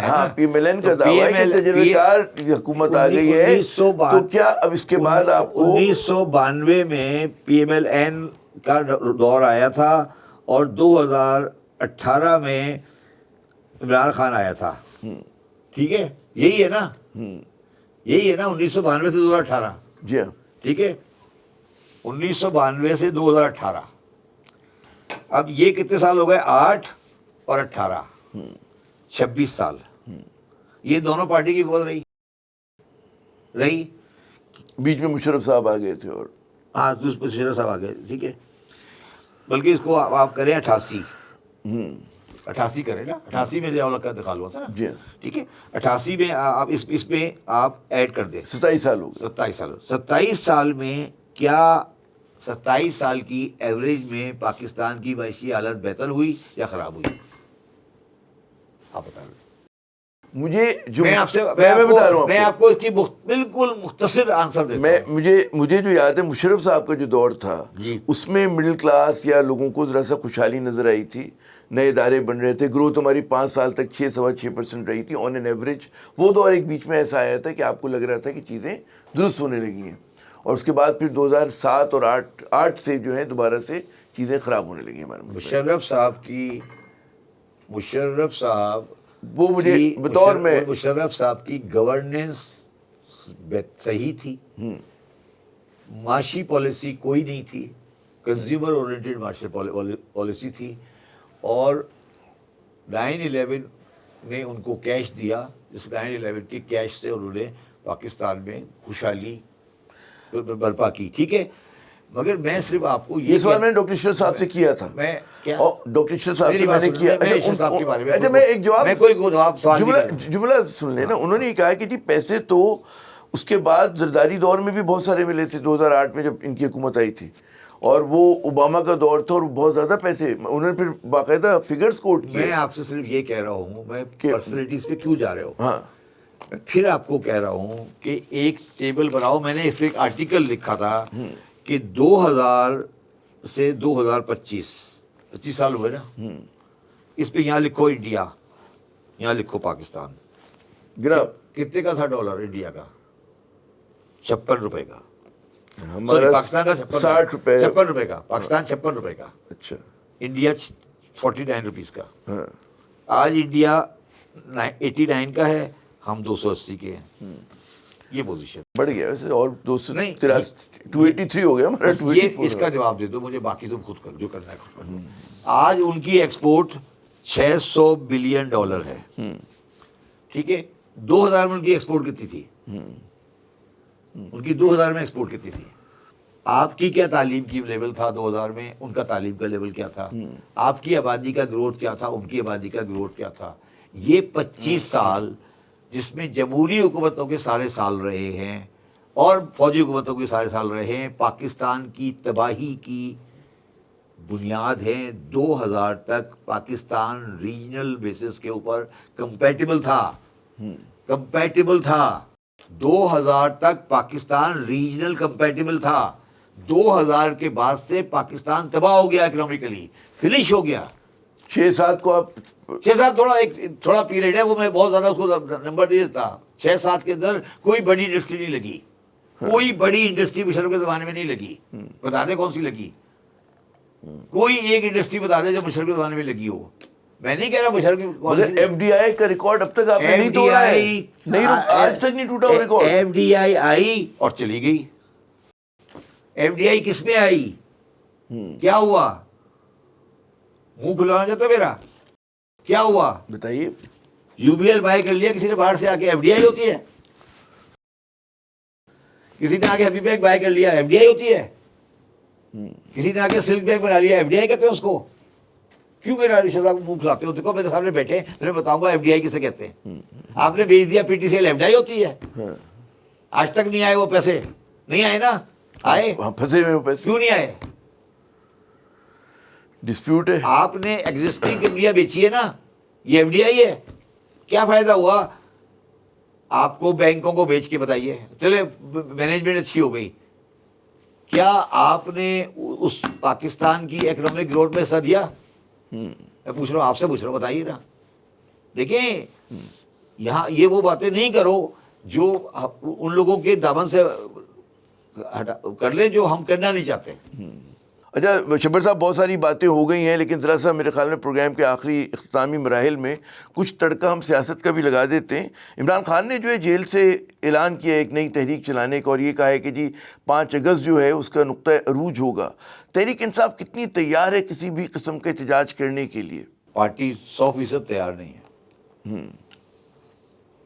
ہاں پی ایم ایل این کا دعویٰ ہے کہ تجربہ کار حکومت آ گئی ہے. تو کیا اب اس کے بعد آپ کو 1992 میں پی ایم ایل این کا دور آیا تھا اور 2018 میں عمران خان آیا تھا, ٹھیک ہے, یہی ہے نا, یہی ہے نا 1992 سے 2018. جی ہاں ٹھیک ہے, 1992 سے 2018. اب یہ کتنے سال ہو گئے, 8 اور 18, 26 سال. یہ دونوں پارٹی کی حکومت رہی. بیچ میں مشرف صاحب آ گئے تھے اور ہاں اس پہ شیرا صاحب آ گئے, ٹھیک ہے, بلکہ اس کو آپ کریں 88 کریں نا, 88 میں ضیاء الحق کا انتقال ہوا تھا نا, جی ٹھیک ہے, 88 میں آپ اس میں آپ ایڈ کر دیں 27 سال ہو گئے. 27 سال میں کیا 27 سال کی ایوریج میں پاکستان کی معاشی حالت بہتر ہوئی یا خراب ہوئی, آپ بتا رہے. مجھے جو میں آپ سے بتا رہا ہوں, میں آپ کو اس کی بالکل مختصر آنسر دیتا ہوں. مجھے جو یاد ہے مشرف صاحب کا جو دور تھا جی, اس میں مڈل کلاس یا لوگوں کو ذرا سا خوشحالی نظر آئی تھی, نئے ادارے بن رہے تھے, گروتھ ہماری 5 سال تک 6.25% رہی تھی آن این ایوریج. وہ دور ایک بیچ میں ایسا آیا تھا کہ آپ کو لگ رہا تھا کہ چیزیں درست ہونے لگی ہیں, اور اس کے بعد پھر 2007 اور 8 سے جو ہے دوبارہ سے چیزیں خراب ہونے لگی ہمارے ملک میں. مشرف صاحب وہ مجھے بطور میں مشرف صاحب کی گورننس صحیح تھی, معاشی پالیسی کوئی نہیں تھی, کنزیومر اورینٹڈ معاشی پالیسی تھی, اور 9/11 نے ان کو کیش دیا, جس 9/11 کے کیش سے انہوں نے پاکستان میں خوشحالی برپا کی, ٹھیک ہے. مگر میں صرف آپ کو یہ سوال میں نے ڈاکٹر اشرف صاحب سے کیا تھا, ڈاکٹر اشرف صاحب سے میں نے کیا. اچھا میں ایک جملہ سن لینا. انہوں نے یہ کہا کہ جی پیسے تو اس کے بعد زرداری دور میں بھی بہت سارے ملے تھے 2008 میں جب ان کی حکومت آئی تھی, اور وہ اوباما کا دور تھا اور بہت زیادہ پیسے, انہوں نے پھر باقاعدہ فگرز کوٹ کیے. میں آپ سے صرف یہ کہہ رہا ہوں, میں پرسنالٹیز پہ کیوں جا رہے ہو, ہاں پھر آپ کو کہہ رہا ہوں کہ ایک ٹیبل بناؤ. میں نے اس پہ ایک آرٹیکل لکھا تھا کہ 2000 سے 2025 سال ہوئے نا, اس پہ یہاں لکھو انڈیا, یہاں لکھو پاکستان. کتنے کا تھا ڈالر انڈیا کا؟ 56 روپے کا. پاکستان کا 60 روپے, 56 روپے کا, پاکستان 56 روپے کا. اچھا, انڈیا 49 روپیز کا. آج انڈیا 89 کا ہے, ہم 280 کے ہیں. یہ پوزیشن بڑھ گیا ویسے, اور 283 ہو گیا ہمارا. یہ اس کا جواب دے دو مجھے, باقی تم خود کرو جو کرنا ہے خود کرو. آج ان کی ایکسپورٹ $600 بلین ہے, ٹھیک ہے. 2000 میں ان کی ایکسپورٹ کتنی تھی؟ ان کی 2000 میں ایکسپورٹ کتنی تھی؟ آپ کی کیا تعلیم کی لیول تھا 2000 میں, ان کا تعلیم کا لیول کیا تھا؟ آپ کی آبادی کا گروتھ کیا تھا, ان کی آبادی کا گروتھ کیا تھا؟ یہ 25 سال جس میں جمہوری حکومتوں کے سارے سال رہے ہیں اور فوجی حکومتوں کے سارے سال رہے ہیں, پاکستان کی تباہی کی بنیاد ہے. 2000 تک پاکستان ریجنل بیسس کے اوپر کمپیٹیبل تھا. 2000 تک پاکستان ریجنل کمپیٹیبل تھا. 2000 کے بعد سے پاکستان تباہ ہو گیا, اکنامکلی فنش ہو گیا. 6-7 کو آپ 6-7 تھوڑا پیریڈ ہے, وہ میں بہت زیادہ اس کو نمبر نہیں دیتا. 6-7 کے اندر کوئی بڑی انڈسٹری نہیں لگی, کوئی بڑی انڈسٹری مشرف کے زمانے میں نہیں لگی. بتا دیں کون سی لگی, کوئی ایک انڈسٹری بتا دیں جو مشرف کے زمانے میں لگی ہو. میں نہیں کہہ رہا مشرف کی ایف ڈی آئی کا ریکارڈ اب تک آپ نے نہیں توڑا ہے, نہیں آج تک نہیں ٹوٹا وہ ریکارڈ. ایف ڈی آئی آئی اور چلی گئی. ایف ڈی آئی کس میں آئی, کیا ہوا؟ منہ کھلانا چاہتا میرا, کیا ہوا بتائیے. یو بی ایل بائی کر لیا کسی نے باہر سے آ کے, ایف ڈی آئی ہوتی ہے. کسی نے آ کے ہیپی بیگ بائی کر لیا, ایف ڈی آئی ہوتی ہے. کسی نے آ کے سلک بیگ بنا لیا, ایف ڈی آئی کہتے ہیں اس کو. کیوں میرا رشتہ صاحب منہ کھلاتے ہو؟ دیکھو میرے سامنے بیٹھے, میں بتاؤں گا ایف ڈی آئی کسے کہتے ہیں. آپ نے بھیج دیا P T C L, F D I ہوتی ہے. آج تک نہیں آئے وہ پیسے, نہیں آئے نا, آئے پھنسے ہوئے پیسے کیوں نہیں آئے؟ ڈسپیوٹ ہے. آپ نے ایگزسٹنگ کمپنیاں بیچی ہے نا, یہ ایف ڈی آئی ہے, کیا فائدہ ہوا آپ کو بینکوں کو بیچ کے؟ بتائیے, چلے مینجمنٹ اچھی ہو گئی, کیا آپ نے اس پاکستان کی اکنامک گروتھ میں حصہ دیا؟ میں پوچھ رہا ہوں, آپ سے پوچھ رہا ہوں, بتائیے نا. دیکھیں یہاں یہ وہ باتیں نہیں کرو جو ان لوگوں کے دامن سے کر لیں جو ہم کرنا نہیں چاہتے. اچھا شبیر صاحب, بہت ساری باتیں ہو گئی ہیں, لیکن ذرا سا میرے خیال میں پروگرام کے آخری اختتامی مراحل میں کچھ تڑکہ ہم سیاست کا بھی لگا دیتے ہیں. عمران خان نے جو ہے جیل سے اعلان کیا ایک نئی تحریک چلانے کا, اور یہ کہا ہے کہ جی 5 اگست جو ہے اس کا نقطہ عروج ہوگا. تحریک انصاف کتنی تیار ہے کسی بھی قسم کا احتجاج کرنے کے لیے؟ پارٹی 100% تیار نہیں ہے.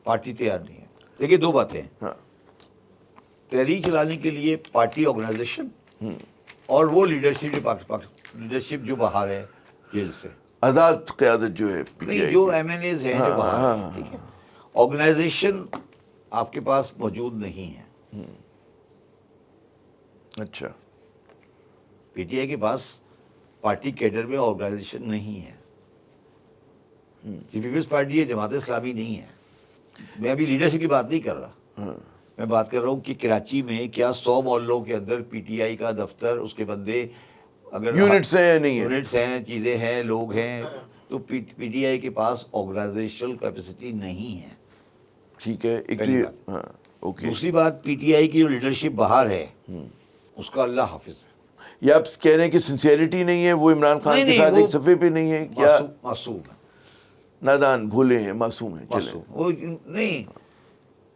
پارٹی تیار نہیں ہے. دیکھیے دو باتیں ہیں, ہاں, تحریک چلانے کے لیے پارٹی آرگنائزیشن اور وہ لیڈرشپ جو باہر ہے جیل سے, آزاد قیادت جو ہے نہیں جو ایم این ایز ہیں جو باہر ہیں, ٹھیک ہے. آرگنائزیشن آپ کے پاس موجود نہیں ہے. اچھا, پی ٹی آئی کے پاس پارٹی کیڈر میں آرگنائزیشن نہیں ہے. یہ پیپلز پارٹی ہے, جماعت اسلامی نہیں ہے. میں ابھی لیڈرشپ کی بات نہیں کر رہا, میں بات کر رہا ہوں کہ کراچی میں کیا 100 محلوں کے اندر پی ٹی آئی کا دفتر, اس کے بندے اگر یونٹس ہیں یا نہیں ہے؟ یونٹس ہیں, چیزیں ہیں, لوگ ہیں, تو پی ٹی آئی کے پاس آرگنائزیشنل کیپیسٹی نہیں ہے. ٹھیک ہے, ایک پہلی تو بات. ہاں اوکے. دوسری بات, پی ٹی آئی کی جو لیڈرشپ باہر ہے اس کا اللہ حافظ ہے. یہ آپ کہہ رہے ہیں کہ سنسیئرٹی نہیں ہے, وہ عمران خان کے ساتھ ایک صفحے پہ نہیں ہے کیا؟ معصوم ہے, نادان, بھولے ہیں, معصوم ہیں. چلیں, وہ نہیں,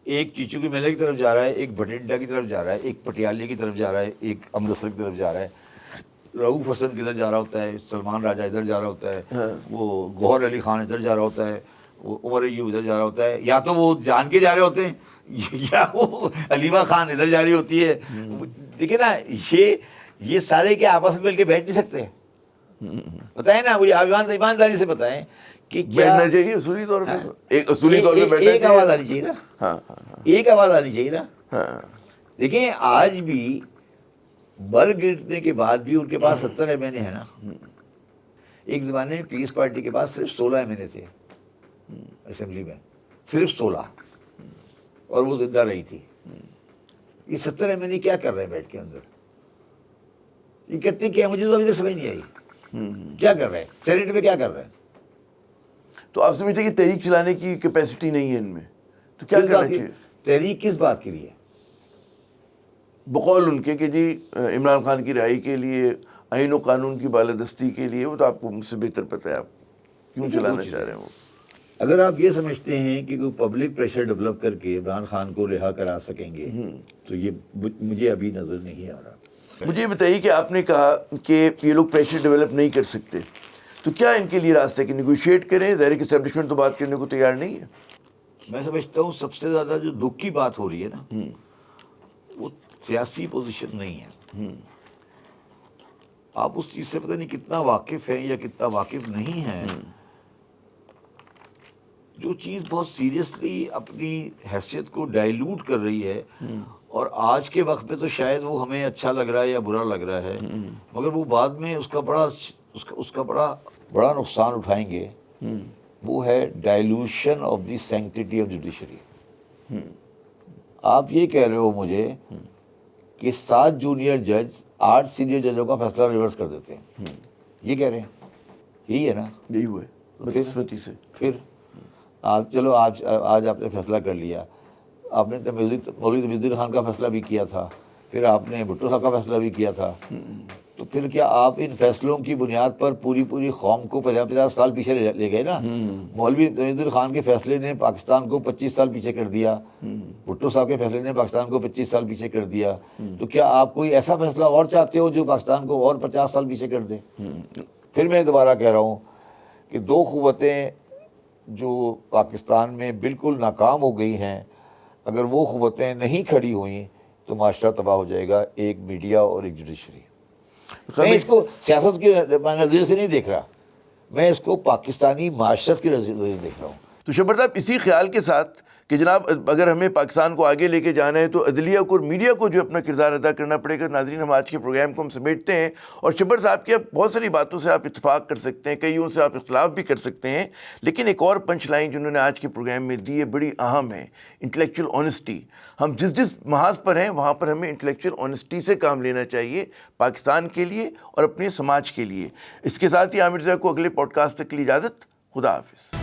ایک چیچو کی میلے کی طرف جا رہا ہے, ایک بٹنڈا کی طرف جا رہا ہے, ایک پٹیالے کی طرف جا رہا ہے, ایک امرتسر کی طرف جا رہا ہے, رؤف حسن کدھر جا رہا ہوتا ہے, سلمان راجہ ادھر جا رہا ہوتا ہے, وہ گوہر علی خان ادھر جا رہا ہوتا ہے, وہ عمر ایوب ادھر جا رہا ہوتا ہے, یا تو وہ جان کے جا رہے ہوتے ہیں یا وہ علیمہ خان ادھر جا رہی ہوتی ہے. دیکھیں نا, یہ سارے کیا آپس میں مل کے بیٹھ نہیں سکتے؟ بتائیں نا مجھے, ایمانداری سے بتائیں کہ بیٹھنا چاہیے اصولی طور پہ, ایک اصولی طور پہ بیٹھنا ایک آواز آنی چاہیے نا. ہاں ایک آواز آنی چاہیے نا. ہاں, دیکھیں آج بھی بر گرنے کے بعد بھی ان کے پاس 70 ایم این اے ہیں نا. ایک زمانے میں پیس پارٹی کے پاس صرف 16 ایم این اے تھے اسمبلی میں, صرف 16, اور وہ زندہ رہی تھی. یہ 70 ایم این اے کیا کر رہے ہیں بیٹھ کے اندر؟ یہ کرتے کیا, مجھے تو ابھی تک سمجھ نہیں آئی. کیا کر رہے ہیں سینیٹ میں, کیا کر رہے ہیں؟ تو آپ سمجھتے ہیں کہ تحریک چلانے کی کیپیسٹی نہیں ہے ان میں, تو کیا کرنا چاہیے؟ تحریک کس بات کے لیے؟ بقول ان کے کہ جی عمران خان کی رہائی کے لیے, آئین و قانون کی بالادستی کے لیے. وہ تو آپ کو مجھ سے بہتر پتہ ہے آپ کیوں چلانا چاہ رہے ہیں. وہ اگر آپ یہ سمجھتے ہیں کہ کوئی پبلک پریشر ڈیولپ کر کے عمران خان کو رہا کرا سکیں گے, تو یہ مجھے ابھی نظر نہیں آ رہا. مجھے یہ بتائیے کہ آپ نے کہا کہ یہ لوگ پریشر ڈیولپ نہیں کر سکتے, تو کیا ان کے لیے راستہ ہے کہ نیگوشیٹ کریں؟ ظاہر ہے کہ اسٹیبلشمنٹ تو بات کرنے کو تیار نہیں ہے. میں سمجھتا ہوں سب سے زیادہ جو دکھ کی بات ہو رہی ہے نا, وہ سیاسی پوزیشن نہیں ہے. آپ اس چیز سے پتہ نہیں کتنا واقف ہیں یا کتنا واقف نہیں ہیں. جو چیز بہت سیریسلی اپنی حیثیت کو ڈائیلوٹ کر رہی ہے, اور آج کے وقت میں تو شاید وہ ہمیں اچھا لگ رہا ہے یا برا لگ رہا ہے, مگر وہ بعد میں اس کا بڑا نقصان اٹھائیں گے. وہ ہے dilution of the sanctity of judiciary. آپ یہ کہہ رہے ہو مجھے کہ 7 جونیئر جج 8 سینئر ججوں کا فیصلہ ریورس کر دیتے ہیں, یہ کہہ رہے ہیں؟ یہی ہے نا, یہی ہوا ہے بدقسمتی سے. پھر آپ چلو آج آپ نے فیصلہ کر لیا, آپ نے مولوی تقی الدین خان کا فیصلہ بھی کیا تھا, پھر آپ نے بھٹو صاحب کا فیصلہ بھی کیا تھا, تو پھر کیا آپ ان فیصلوں کی بنیاد پر پوری قوم کو 50 سال پیچھے لے گئے نا؟ مولوی تقی الدین خان کے فیصلے نے پاکستان کو 25 سال پیچھے کر دیا, بھٹو صاحب کے فیصلے نے پاکستان کو 25 سال پیچھے کر دیا. تو کیا آپ کوئی ایسا فیصلہ اور چاہتے ہو جو پاکستان کو اور 50 سال پیچھے کر دے؟ پھر میں دوبارہ کہہ رہا ہوں کہ 2 قوتیں جو پاکستان میں بالکل ناکام ہو گئی ہیں, اگر وہ قوتیں نہیں کھڑی ہوئیں تو معاشرہ تباہ ہو جائے گا, ایک میڈیا اور ایک جوڈیشری. میں اس کو سیاست کے نظریے سے نہیں دیکھ رہا, میں اس کو پاکستانی معاشرت کے نظریے سے دیکھ رہا ہوں. تو شبر صاحب اسی خیال کے ساتھ کہ جناب اگر ہمیں پاکستان کو آگے لے کے جانا ہے تو عدلیہ کو اور میڈیا کو جو اپنا کردار ادا کرنا پڑے گا. ناظرین ہم آج کے پروگرام کو ہم سمیٹتے ہیں اور شبر صاحب کی بہت ساری باتوں سے آپ اتفاق کر سکتے ہیں, کئیوں سے آپ اختلاف بھی کر سکتے ہیں, لیکن ایک اور پنچ لائن جنہوں نے آج کے پروگرام میں دی ہے بڑی اہم ہے, انٹلیکچوئل آنیسٹی. ہم جس محاذ پر ہیں وہاں پر ہمیں انٹلیکچوئل آنیسٹی سے کام لینا چاہیے پاکستان کے لیے اور اپنے سماج کے لیے. اس کے ساتھ ہی عامر رضا کو اگلے پوڈ کاسٹ تک کے لیے اجازت. خدا حافظ.